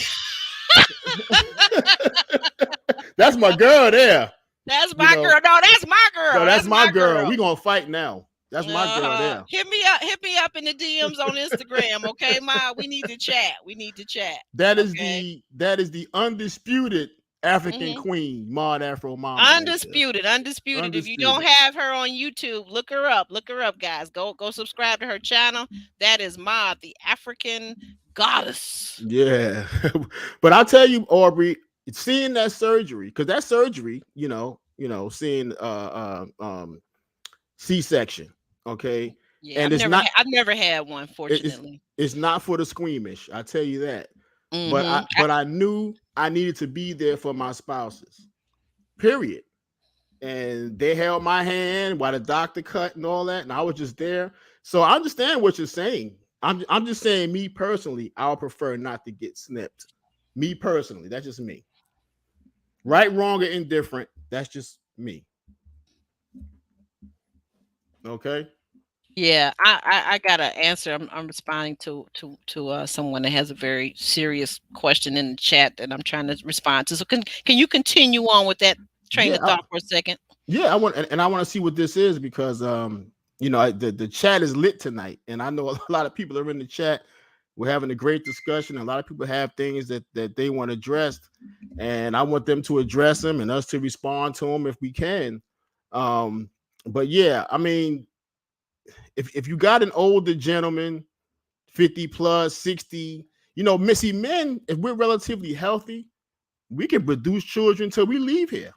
That's my girl there. That's You my know, girl. No, that's my no, girl. that's That's my my girl. girl. We gonna fight now. That's my girl there. Hit me up. Hit me up in the DMs on Instagram, okay, Ma? We need to chat. We need to chat. Okay. That is the undisputed African hmm queen, Maud Afro Mama, right there. Undisputed, undisputed. If you don't Undisputed. have her on YouTube, look her up. Look her up, guys. Go subscribe to her channel. That is Ma, the African goddess. Yeah. But I'll tell you, Aubrey, seeing that surgery, because that surgery, seeing C-section, okay, Yeah, and it's not I've never had one, it's fortunately. it's not for the squeamish. I tell you that. But Mm-hmm. I knew I needed to be there for my spouses. Period. And they held my hand while the doctor cut and all that, and I was just there. So I understand what you're saying. I'm just saying, me personally, I would prefer not to get snipped. Me personally, that's just me. Right, wrong, or indifferent, that's just me. Okay. Yeah, I got an answer. I'm responding to someone that has a very serious question in the chat that I'm trying to respond to. So can you continue on with that train Yeah, of thought for a second? yeah. I want and I want to see what this is because the chat is lit tonight, and I know a lot of people are in the chat. We're having a great discussion. A lot of people have things that they want addressed, and I want them to address them and us to respond to them if we can. Um, but yeah, I mean, if you got an older gentleman, 50 plus, 60, missy men, if we're relatively healthy, we can produce children till we leave here.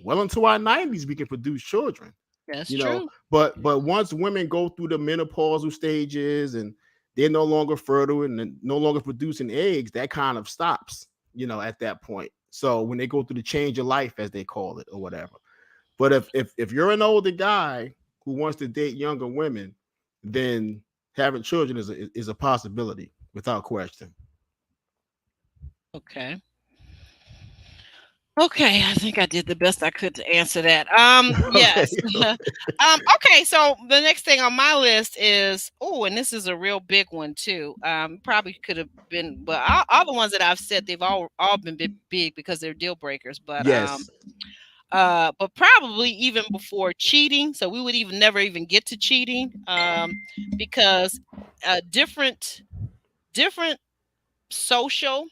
Well into our 90s, we can produce children. That's You know, true. but once women go through the menopausal stages and they're no longer fertile and no longer producing eggs, that kind of stops, at that point. So when they go through the change of life, as they call it, or whatever. But if you're an older guy who wants to date younger women, then having children is a possibility without question. Okay. Okay, I think I did the best I could to answer that. Okay. Yes. Okay, so the next thing on my list is, oh, and this is a real big one too. Probably could have been, but all the ones that I've said, they've all been big because they're deal breakers. Yes. But probably even before cheating, so we would even never even get to cheating, because different social,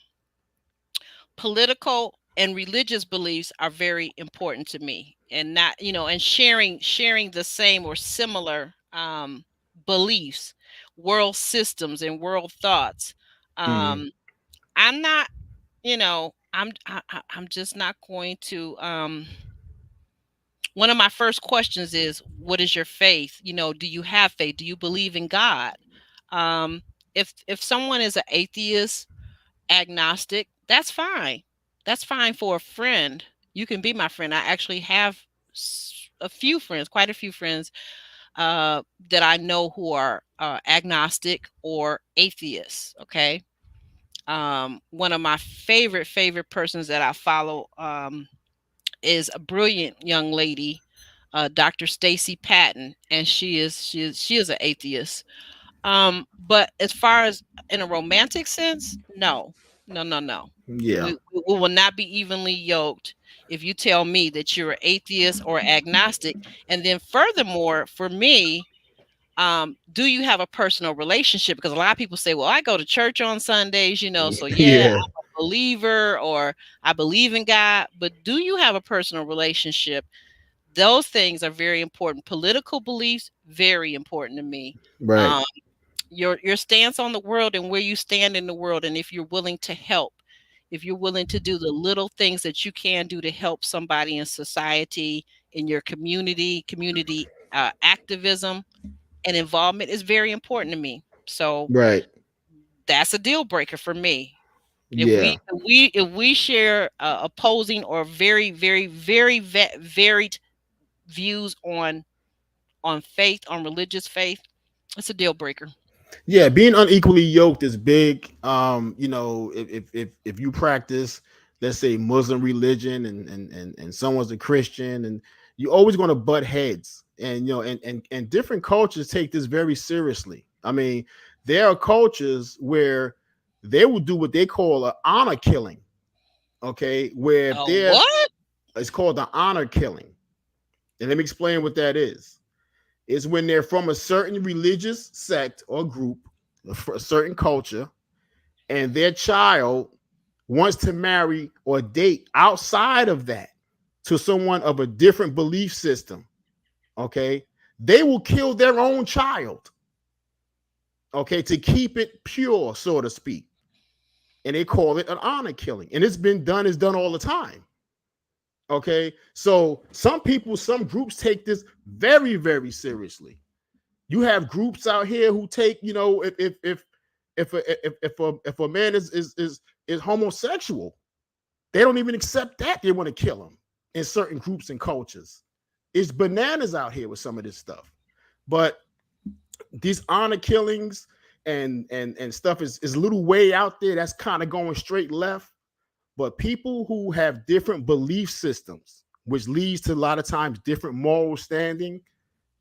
political, and religious beliefs are very important to me, and not and sharing the same or similar beliefs, world systems, and world thoughts. Mm, um I'm not, I'm just not going to one of my first questions is, what is your faith? Do you have faith? Do you believe in God? um if someone is an atheist, agnostic, that's fine. That's fine for a friend. You can be my friend. I actually have a few friends, quite a few friends, that I know who are agnostic or atheists. Okay. One of my favorite persons that I follow, is a brilliant young lady, Dr. Stacy Patton, and she is an atheist. But as far as in a romantic sense, no, no, no, no. Yeah. We will not be evenly yoked if you tell me that you're an atheist or agnostic. And then furthermore, for me, do you have a personal relationship? Because a lot of people say, well, I go to church on Sundays, so yeah, Yeah. I'm a believer or I believe in God, but do you have a personal relationship? Those things are very important. Political beliefs, very important to me. Right. Um, your stance on the world and where you stand in the world, and if you're willing to help, if you're willing to do the little things that you can do to help somebody in society, in your community activism and involvement is very important to me. So Right. that's a deal breaker for me. If Yeah. we share opposing or very varied views on faith, on religious faith, it's a deal breaker. Yeah, being unequally yoked is big. If you practice, let's say, Muslim religion, and someone's a Christian, and you're always going to butt heads. And and different cultures take this very seriously. I mean, there are cultures where they will do what they call an honor killing. Okay, where if they're What? it's called an honor killing. And let me explain what that is when they're from a certain religious sect or group, a certain culture, and their child wants to marry or date outside of that to someone of a different belief system, okay, they will kill their own child, okay, to keep it pure, so to speak. And they call it an honor killing. And it's done all the time. Okay. So some people, some groups take this very, very seriously. You have groups out here who take, if a man is homosexual, they don't even accept that. They want to kill him in certain groups and cultures. It's bananas out here with some of this stuff. But these honor killings and stuff is a little way out there. That's kind of going straight left. But people who have different belief systems, which leads to a lot of times different moral standing,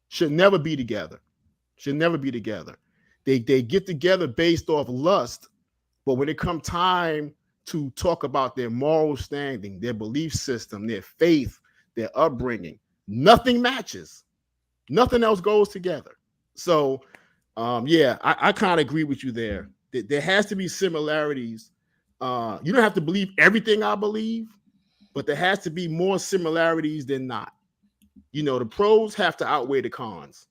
should never be together. Should never be together. They get together based off lust, but when it come time to talk about their moral standing, their belief system, their faith, their upbringing, nothing matches. Nothing else goes together. So, yeah, I kind of agree with you there. There has to be similarities. You don't have to believe everything I believe, but there has to be more similarities than not. The pros have to outweigh the cons.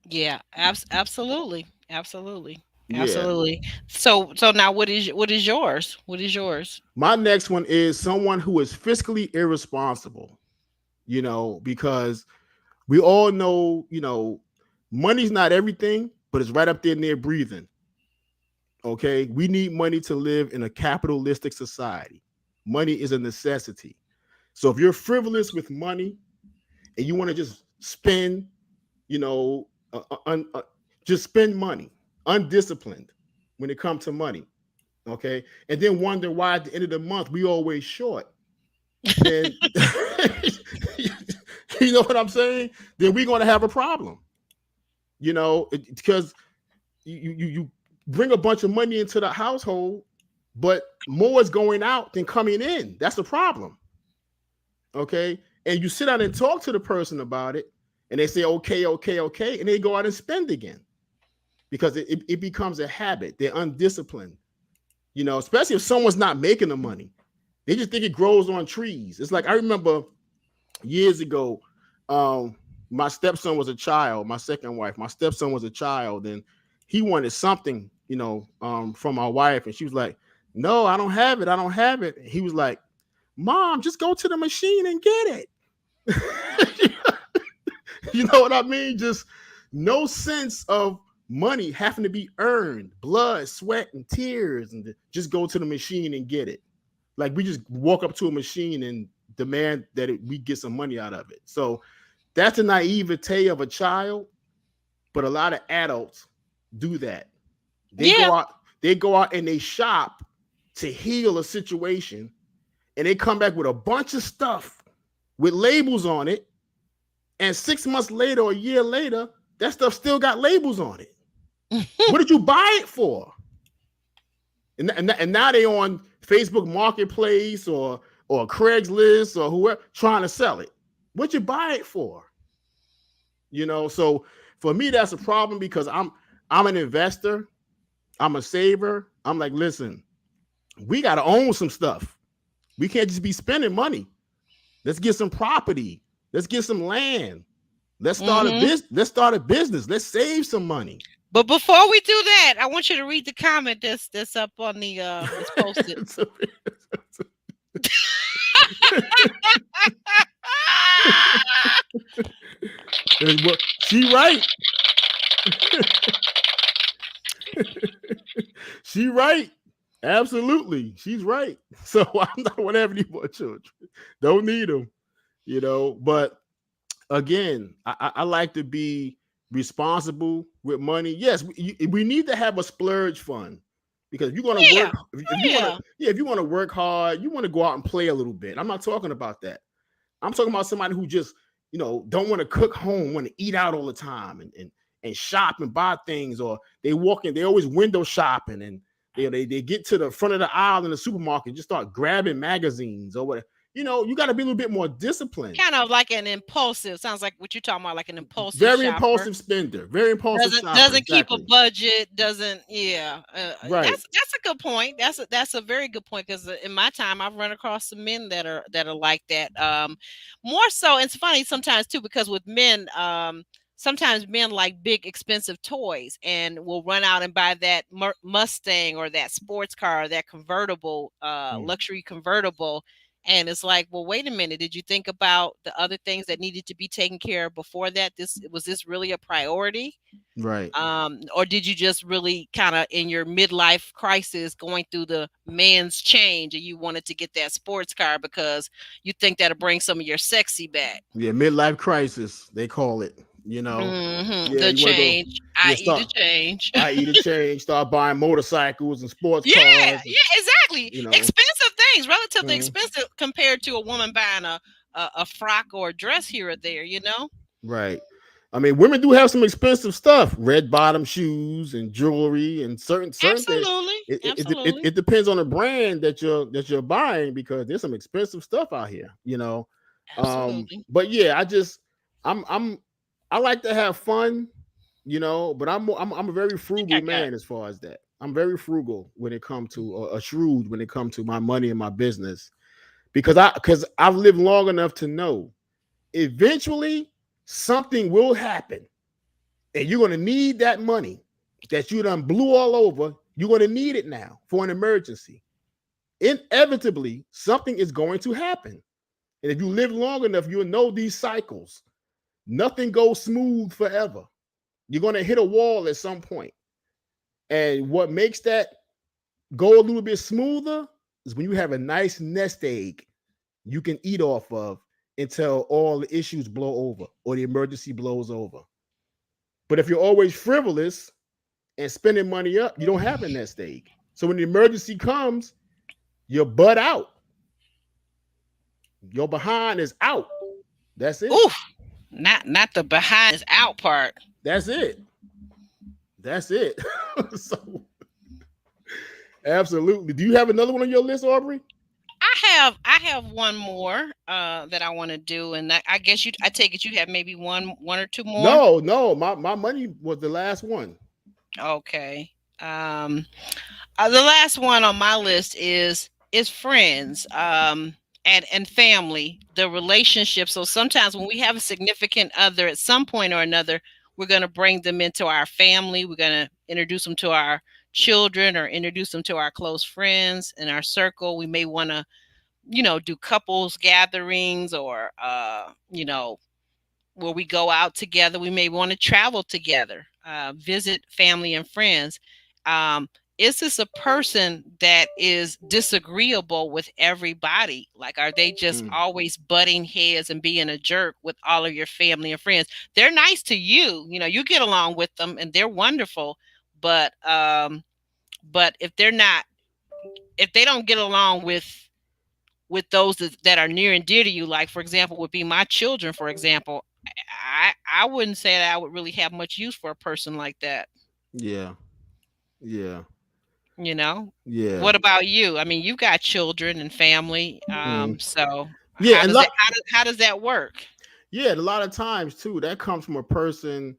Yeah, absolutely, absolutely, Yeah. absolutely. So now, what is yours? What is yours? My next one is someone who is fiscally irresponsible, because we all know, money's not everything, but it's right up there near breathing. Okay. We need money to live in a capitalistic society. Money is a necessity. So if you're frivolous with money and you want to just spend, you know, just spend money, undisciplined when it comes to money, okay, and then wonder why at the end of the month we always short, then you know what I'm saying? Then we're going to have a problem, because you bring a bunch of money into the household, but more is going out than coming in. That's the problem. Okay. And you sit down and talk to the person about it, and they say, okay, okay, okay. And they go out and spend again because it becomes a habit. They're undisciplined, especially if someone's not making the money. They just think it grows on trees. It's like I remember years ago, my stepson was a child, my second wife, my stepson was a child, and he wanted something, from my wife. And she was like, no, I don't have it. I don't have it. And he was like, Mom, just go to the machine and get it. You know what I mean? Just no sense of money having to be earned, blood, sweat, and tears, and just go to the machine and get it. Like we just walk up to a machine and demand that we get some money out of it. So that's the naivete of a child, but a lot of adults do that. They Yeah, go out, they go out and they shop to heal a situation, and they come back with a bunch of stuff with labels on it, and 6 months later or a year later, that stuff still got labels on it. What did you buy it for? And now they on Facebook Marketplace or Craigslist or whoever trying to sell it. What you buy it for? So for me, that's a problem because I'm an investor, I'm a saver. I'm like, listen, we got to own some stuff. We can't just be spending money. Let's get some property. Let's get some land. Let's start a Mm-hmm. business. Let's start a business. Let's save some money. But before we do that, I want you to read the comment that's up on the that's posted. She right. She right. Absolutely. She's right. So I'm not want to have any more children. Don't need them. But again, I like to be responsible with money. Yes, we need to have a splurge fund because if you're going to Yeah. work, if you want Yeah. to, yeah, if you want to work hard, you want to go out and play a little bit. I'm not talking about that. I'm talking about somebody who just, don't want to cook home, want to eat out all the time and shop and buy things, or they walk in, they always window shopping and they get to the front of the aisle in the supermarket and just start grabbing magazines or whatever. You got to be a little bit more disciplined. Kind of like an impulsive. Sounds like what you're talking about, like an impulsive Very shopper. impulsive spender, very impulsive Doesn't shopper. doesn't keep a Exactly. budget. Doesn't Right. that's a good point. That's a very good point because in my time I've run across some men that are like that. More so, it's funny sometimes too because with men, sometimes men like big expensive toys and will run out and buy that Mustang or that sports car or that convertible, luxury convertible. And it's like, well, wait a minute. Did you think about the other things that needed to be taken care of before that? This really a priority? Right. Or did you just really kind of in your midlife crisis going through the man's change and you wanted to get that sports car because you think that'll bring some of your sexy back? Yeah, midlife crisis, they call it. You know. Mm-hmm. Yeah, The you want to go. change, Yeah, i.e., the start. change. I eat a change. Start buying motorcycles and sports Yeah, cars. And, yeah, exactly. you know. Expensive things, relatively Mhm. expensive compared to a woman buying a frock or a dress here or there. Right. I mean, women do have some expensive stuff, red bottom shoes and jewelry and certain things. Absolutely, It absolutely, depends on the brand that you're buying because there's some expensive stuff out here. absolutely. But yeah, I'm I like to have fun, but I'm a very I think I frugal got. man as far as that. I'm very frugal when it comes to a shrewd when it comes to my money and my business because I've lived long enough to know eventually something will happen and you're going to need that money that you done blew all over. You're going to need it now for an emergency. Inevitably, something is going to happen. And if you live long enough, you'll know these cycles. Nothing goes smooth forever. You're going to hit a wall at some point. And what makes that go a little bit smoother is when you have a nice nest egg you can eat off of until all the issues blow over or the emergency blows over. But if you're always frivolous and spending money up, you don't have a nest egg. So when the emergency comes, you're butt out. Your behind is out. That's it. Oof, not the behind is out part. That's it. That's it. So absolutely. Do you have another one on your list, Aubrey? I have one more that I want to do, and I guess I take it you have maybe one or two more. No, no. My money was the last one. Okay. Um, the last one on my list is friends, and family, the relationship. So sometimes when we have a significant other, at some point or another, we're going to bring them into our family. We're going to introduce them to our children or introduce them to our close friends in our circle. We may want to do couples gatherings or where we go out together. We may want to travel together, visit family and friends. um, is this a person that is disagreeable with everybody? Like, are they just Mm, always butting heads and being a jerk with all of your family and friends? They're nice to you, you get along with them and they're wonderful, but if they don't get along with with those that are near and dear to you, like for example would be my children, for example. I wouldn't say that I would really have much use for a person like that. Yeah. Yeah. You know, Yeah. what about you? I mean, you've got children and family. Mm. So Yeah, how and does that how does that work? yeah, and a lot of times too, that comes from a person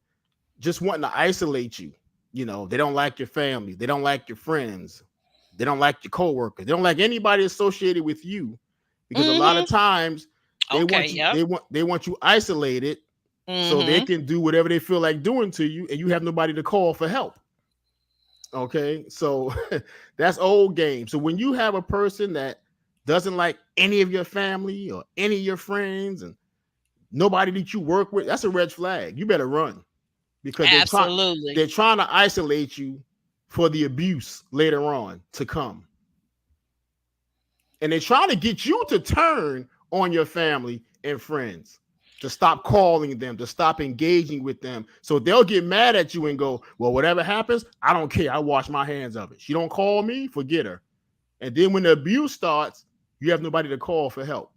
just wanting to isolate you. They don't like your family, they don't like your friends, they don't like your coworkers, they don't like anybody associated with you, because a lot of Mhm. times Okay, yep. they want you isolated so they Mhm. can do whatever they feel like doing to you, and you have nobody to call for help. Okay, so that's old game. So when you have a person that doesn't like any of your family or any of your friends and nobody that you work with, that's a red flag. You better run, because Absolutely. they're trying to isolate you for the abuse later on to come. And they're trying to get you to turn on your family and friends, to stop calling them, to stop engaging with them. So they'll get mad at you and go, well, whatever happens, I don't care. I wash my hands of it. She don't call me, forget her. And then when the abuse starts, you have nobody to call for help.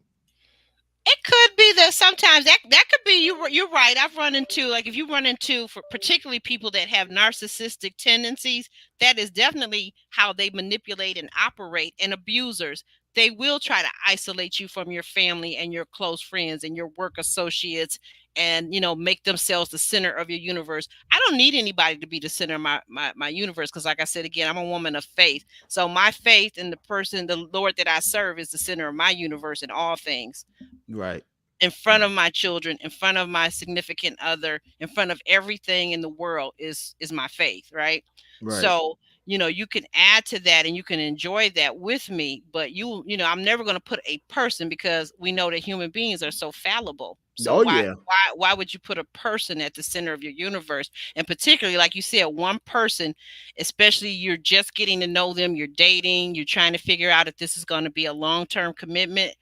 It could be that sometimes that could be you. You're right. I've run into, like, if you run into, for particularly people that have narcissistic tendencies, that is definitely how they manipulate and operate. And abusers, they will try to isolate you from your family and your close friends and your work associates, and make themselves the center of your universe. I don't need anybody to be the center of my universe, because like I said again, I'm a woman of faith. So my faith in the Lord that I serve, is the center of my universe in all things, Right. in front of my children, in front of my significant other, in front of everything in the world, is my faith, right? Right. So, you can add to that and you can enjoy that with me, but I'm never going to put a person, because we know that human beings are so fallible. So Oh why yeah. why why would you put a person at the center of your universe? And particularly, like you said, one person, especially you're just getting to know them, you're dating, you're trying to figure out if this is going to be a long-term commitment.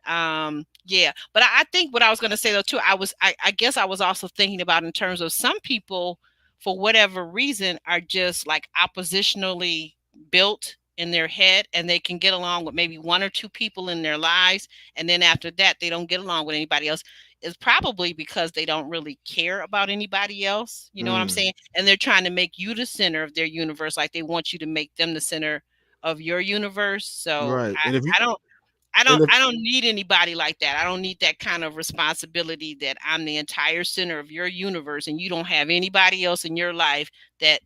Yeah, but I think what I was going to say though too, I guess I was also thinking about in terms of some people, for whatever reason, are just like oppositionally built in their head, and they can get along with maybe one or two people in their lives, and then after that they don't get along with anybody else. Is probably because they don't really care about anybody else, you know what I'm Mm, saying? And they're trying to make you the center of their universe, like they want you to make them the center of your universe. So right. I And if you I don't I and don't if I don't need anybody like that. I don't need that kind of responsibility, that I'm the entire center of your universe and you don't have anybody else in your life that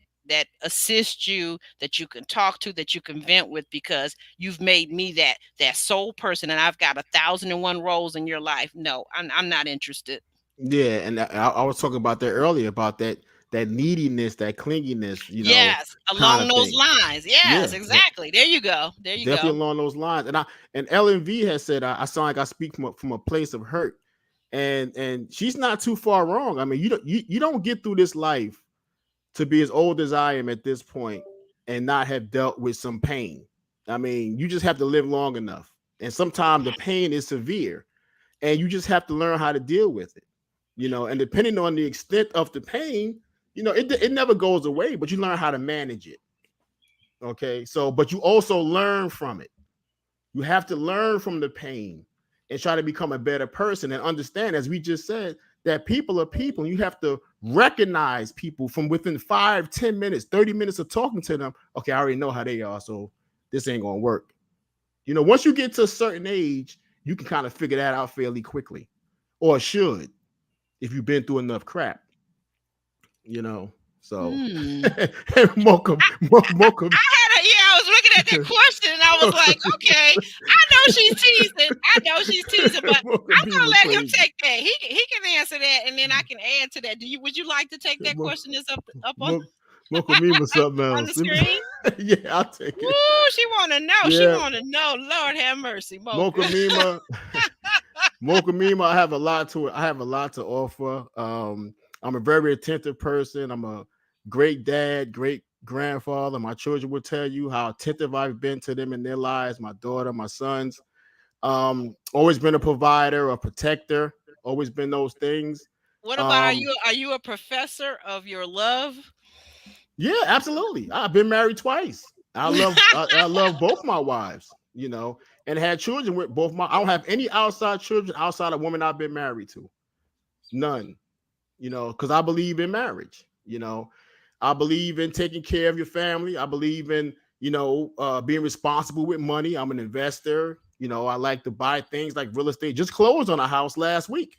assists you, that you can talk to, that you can vent with, because you've made me that sole person, and I've got 1,001 roles in your life. No, I'm not interested. Yeah, and I was talking about that earlier, about that neediness, that clinginess, Yes, kind along of those thing. lines. Yes, Yeah, exactly. There you go. There you definitely go. along those lines. And Ellen V has said, I sound like I speak from a place of hurt, and she's not too far wrong. I mean, you don't get through this life to be as old as I am at this point and not have dealt with some pain. I mean, you just have to live long enough, and sometimes the pain is severe, and you just have to learn how to deal with it. And depending on the extent of the pain, it never goes away, but you learn how to manage it. Okay, so but you also learn from it. You have to learn from the pain and try to become a better person, and understand, as we just said, that people are people, and you have to recognize people from within 5, 10 minutes, 30 minutes of talking to them. Okay, I already know how they are, so this ain't gonna work. Once you get to a certain age, you can kind of figure that out fairly quickly, or should, if you've been through enough crap. you know. So, Hmm. Mocha, Mocha, Yeah, I was looking at that question and I was like, okay, I know she's teasing. I know she's teasing, but Mocha I'm Beamer gonna let him crazy. take that. He can answer that, and then I can add to that. Would you like to take that Mo- question that's up on Mocha Beamer something on the else. screen? Yeah, I'll take it. Woo, she wanna know. She Yeah, wanna know. Lord have mercy, Mocha Mocha. Mima, Mocha Mima. I have a lot to offer. I'm a very attentive person. I'm a great dad, great grandfather. My children will tell you how attentive I've been to them in their lives. My daughter, my sons. Always been a provider, a protector. Always been those things. What about, Um, are you a professor of your love? yeah, absolutely. I've been married twice. I love both my wives. and had children with both my. I don't have any outside children outside of women I've been married to. None. Because I believe in marriage. I believe in taking care of your family. I believe in being responsible with money. I'm an investor. I like to buy things like real estate. Just closed on a house last week.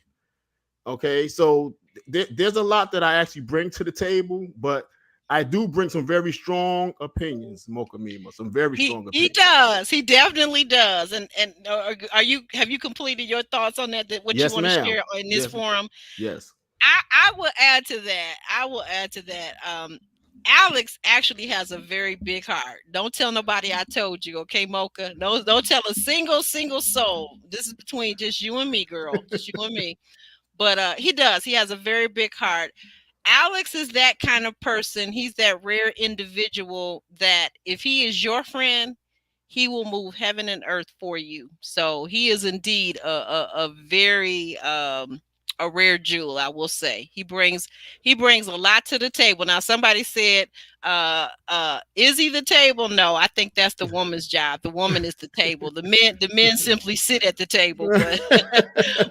Okay, so there's a lot that I actually bring to the table, but I do bring some very strong opinions, Mocha Mima. Some very strong He opinions. does. He definitely does. And are you have you completed your thoughts on that? That what you Yes, want to ma'am. share in this Yes, forum? yes. I will add to that. I will add to that. Alex actually has a very big heart. Don't tell nobody I told you, okay, Mocha? No, don't tell a single soul. This is between just you and me, girl. Just you and me. But he does. He has a very big heart. Alex is that kind of person. He's that rare individual that if he is your friend, he will move heaven and earth for you. So he is indeed a very a rare jewel, I will say. He brings a lot to the table. Now somebody said, is he the table? No, I think that's the woman's job. The woman is the table. The men simply sit at the table,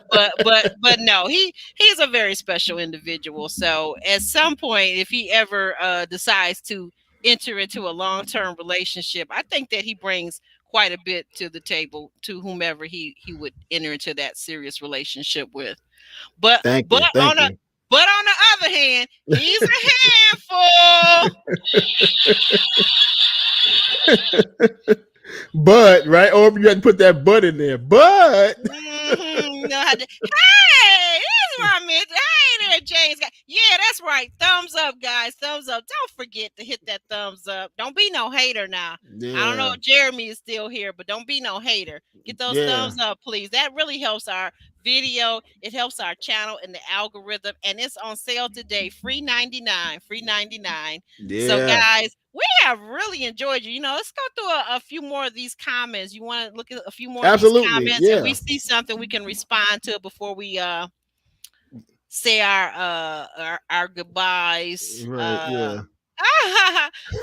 but but no, he's a very special individual. So at some point, if he ever decides to enter into a long-term relationship, I think that he brings quite a bit to the table to whomever he would enter into that serious relationship with. But Thank but you. on Thank the you. but on the other hand, he's a handful. But right, or you had to put that but in there. But You know how to, hey, that's what I meant. Hey there, James. Yeah, that's right. Thumbs up, guys. Thumbs up. Don't forget to hit that thumbs up. Don't be no hater now. I don't know yeah, if Jeremy is still here, but don't be no hater. Get those yeah, thumbs up, please. That really helps our video. It helps our channel and the algorithm. And it's on sale today. Free 99. Free 99. So, yeah. guys, we have really enjoyed you. Let's go through a few more of these comments. You want to look at a few more of these Absolutely. comments and we Yeah. see something we can respond to before we say our goodbyes. Right. Yeah.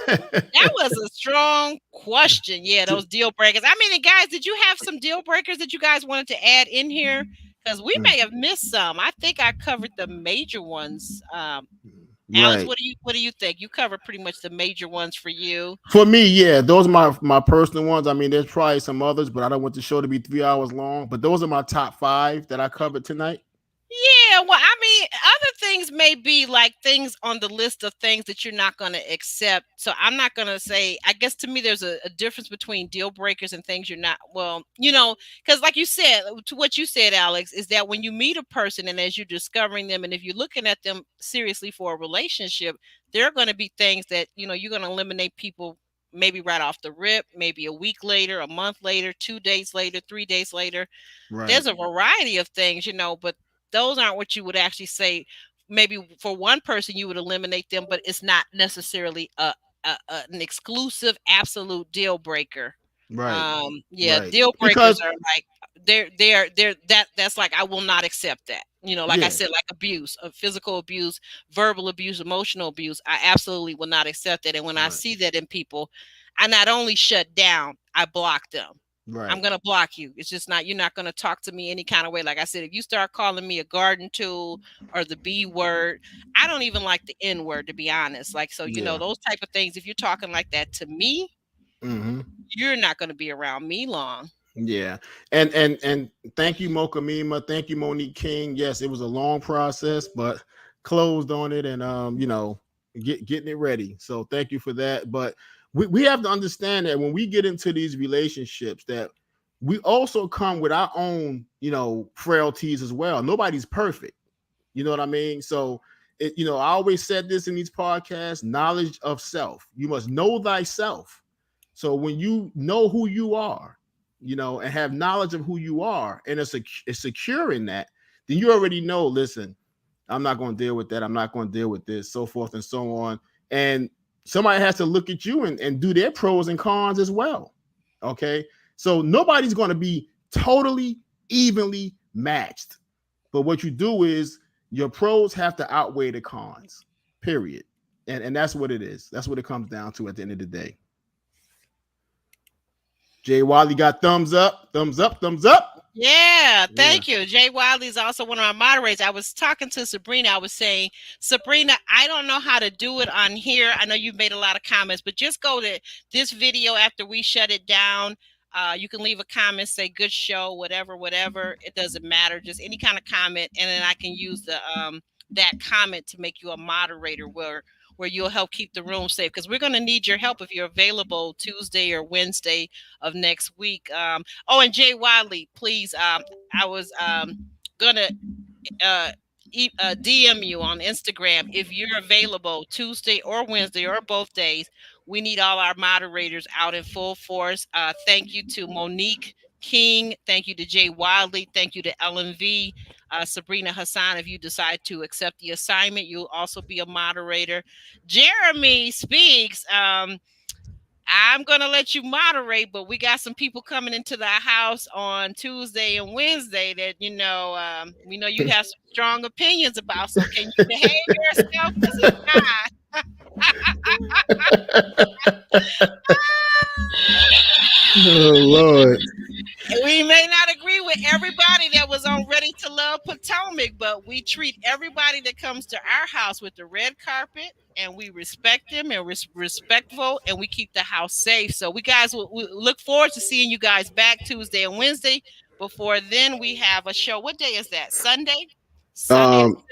That was a strong question. Yeah, those deal breakers. I mean, and guys, did you have some deal breakers that you guys wanted to add in here? Because we may have missed some. I think I covered the major ones. Alex, Right. what do you think? You covered pretty much the major ones for you. For me, yeah, those are my personal ones. I mean, there's probably some others, but I don't want the show to be 3 hours long. But those are my top five that I covered tonight. Yeah, well, I mean, other things may be like things on the list of things that you're not going to accept. So I'm not going to say, I guess to me, there's a difference between deal breakers and things you're not, well, because like you said, to what you said, Alex, is that when you meet a person and as you're discovering them, and if you're looking at them seriously for a relationship, there are going to be things that, you're going to eliminate people maybe right off the rip, maybe a week later, a month later, 2 days later, 3 days later. Right. There's a variety of things, but those aren't what you would actually say. Maybe for one person you would eliminate them, but it's not necessarily an exclusive absolute deal breaker. Right. Yeah, Right. deal breakers Because are like they're that's like I will not accept that. Like I yeah. said, like abuse, physical abuse, verbal abuse, emotional abuse. I absolutely will not accept that. And when I Right. see that in people, I not only shut down, I block them. I'm Right. gonna block you. It's just not you're not gonna talk to me any kind of way. Like I said, if you start calling me a garden tool or the B word, I don't even like the N word to be honest. Like so, Yeah. those type of things. If you're talking like that to me, Mm-hmm. you're not gonna be around me long. Yeah, and thank you, Mocha Mima. Thank you, Monique King. Yes, it was a long process, but closed on it, and getting it ready. So thank you for that. But we have to understand that when we get into these relationships, that we also come with our own frailties as well. Nobody's perfect. You know what I mean? So I always said this in these podcasts: knowledge of self. You must know thyself. So when you know who you are, and have knowledge of who you are, and it's secure in that, then you already know. Listen, I'm not going to deal with that. I'm not going to deal with this, so forth and so on. And somebody has to look at you and do their pros and cons as well. Okay, so nobody's going to be totally evenly matched. But what you do is your pros have to outweigh the cons. Period. And that's what it is. That's what it comes down to at the end of the day. Jay Wiley got thumbs up, thumbs up, thumbs up. Yeah, Yeah. thank you. Jay Wiley is also one of my moderators. I was talking to Sabrina. I was saying, Sabrina, I don't know how to do it on here. I know you've made a lot of comments, but just go to this video after we shut it down. You can leave a comment, say good show, whatever, whatever. It doesn't matter. Just any kind of comment, and then I can use the that comment to make you a moderator where you'll help keep the room safe because we're going to need your help if you're available Tuesday or Wednesday of next week. Oh, and Jay Wiley, please. I was gonna uh, DM you on Instagram if you're available Tuesday or Wednesday or both days. We need all our moderators out in full force. Thank you to Monique King. Thank you to Jay Wiley. Thank you to Ellen V. Sabrina Hassan, if you decide to accept the assignment, you'll also be a moderator. Jeremy Speaks. I'm gonna let you moderate, but we got some people coming into the house on Tuesday and Wednesday that we know you have some strong opinions about. So can you behave yourself? Because if not, Oh Lord. we may not agree with everybody that was on Ready to Love Potomac, but we treat everybody that comes to our house with the red carpet, and we respect them and respectful, and we keep the house safe. So we look forward to seeing you guys back Tuesday and Wednesday. Before then, we have a show. What day is that? Sunday. Sunday at Um,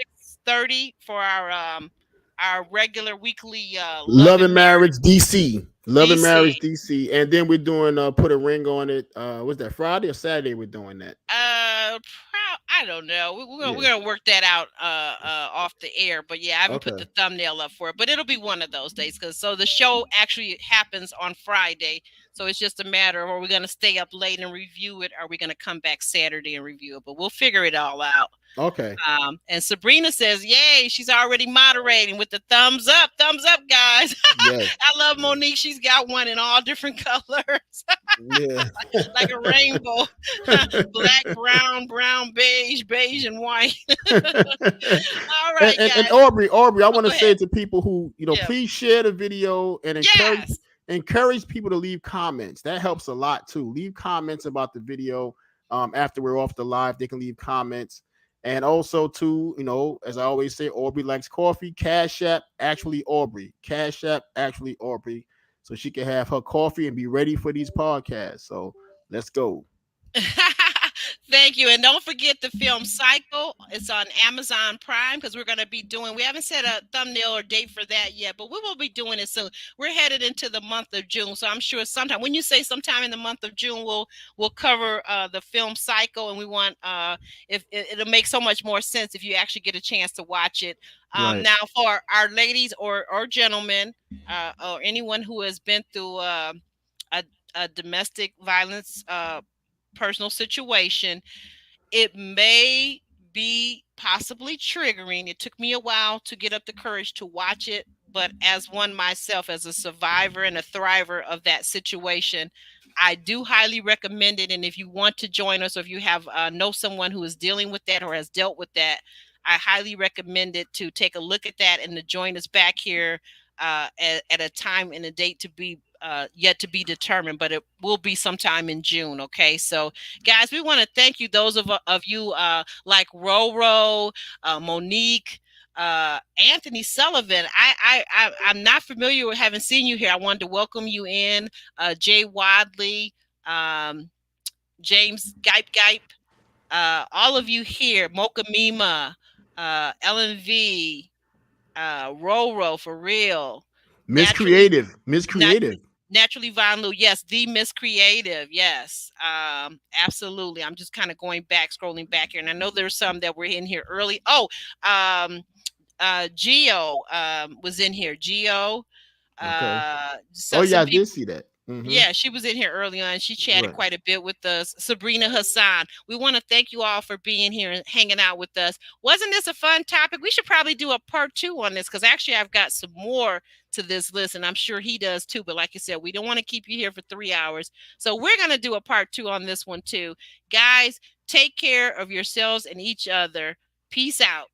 6:30 for our regular weekly Love Love and and Marriage Marriage DC. Love and DC. Marriage DC. And then we're doing put a ring on it. Was that Friday or Saturday we're doing that? I don't know. We're Yeah. gonna work that out off the air. But yeah, I haven't put Okay. the thumbnail up for it. But it'll be one of those days because so the show actually happens on Friday. So it's just a matter of are we gonna stay up late and review it? Or are we gonna come back Saturday and review it? But we'll figure it all out. Okay. And Sabrina says, "Yay! She's already moderating with the thumbs up, guys." Yes. I love Monique. She's got one in all different colors, Yeah. like a rainbow: black, brown, beige, and white. All right, And guys. Aubrey, I Oh, want to go ahead. say to people who, Yeah. please share the video and Yes. encourage people to leave comments. That helps a lot too. Leave comments about the video. After we're off the live, they can leave comments. And also too, as I always say, Aubrey likes coffee. Cash App, actually Aubrey. Cash App, actually Aubrey. So she can have her coffee and be ready for these podcasts. So let's go. Thank you. And don't forget the film Cycle. It's on Amazon Prime because we're going to be doing, we haven't set a thumbnail or date for that yet, but we will be doing it soon. We're headed into the month of June. So I'm sure sometime, when you say sometime in the month of June, we'll cover the film Cycle. And we want, if it'll make so much more sense if you actually get a chance to watch it. Right. Now, for our ladies or gentlemen, or anyone who has been through a domestic violence personal situation, it may be possibly triggering. It took me a while to get up the courage to watch it, but as one myself, as a survivor and a thriver of that situation, I do highly recommend it. And if you want to join us, or if you have know someone who is dealing with that or has dealt with that, I highly recommend it to take a look at that and to join us back here at a time and a date to be yet to be determined, but it will be sometime in June. Okay, so guys, we want to thank you, those of you like Roro, Monique, Anthony Sullivan. I'm not familiar with, having seen you here. I wanted to welcome you in. Jay Wadley, James Gipe, all of you here. Mocha Mima, Ellen V, Roro for real. Miss Naturally, Creative. Miss nat- Creative. Naturally Von Lu, yes, the Miss Creative, yes, absolutely. I'm just kind of going back, scrolling back here, and I know there's some that were in here early. Oh, Geo was in here. Geo, Okay. Oh so yeah, some I did people. see that. Mm-hmm. Yeah, she was in here early on. She chatted Right. quite a bit with us. Sabrina Hassan. We want to thank you all for being here and hanging out with us. Wasn't this a fun topic? We should probably do a part 2 on this because actually I've got some more to this list, and I'm sure he does too. But like you said, we don't want to keep you here for 3 hours. So we're going to do a part 2 on this one too. Guys, take care of yourselves and each other. Peace out.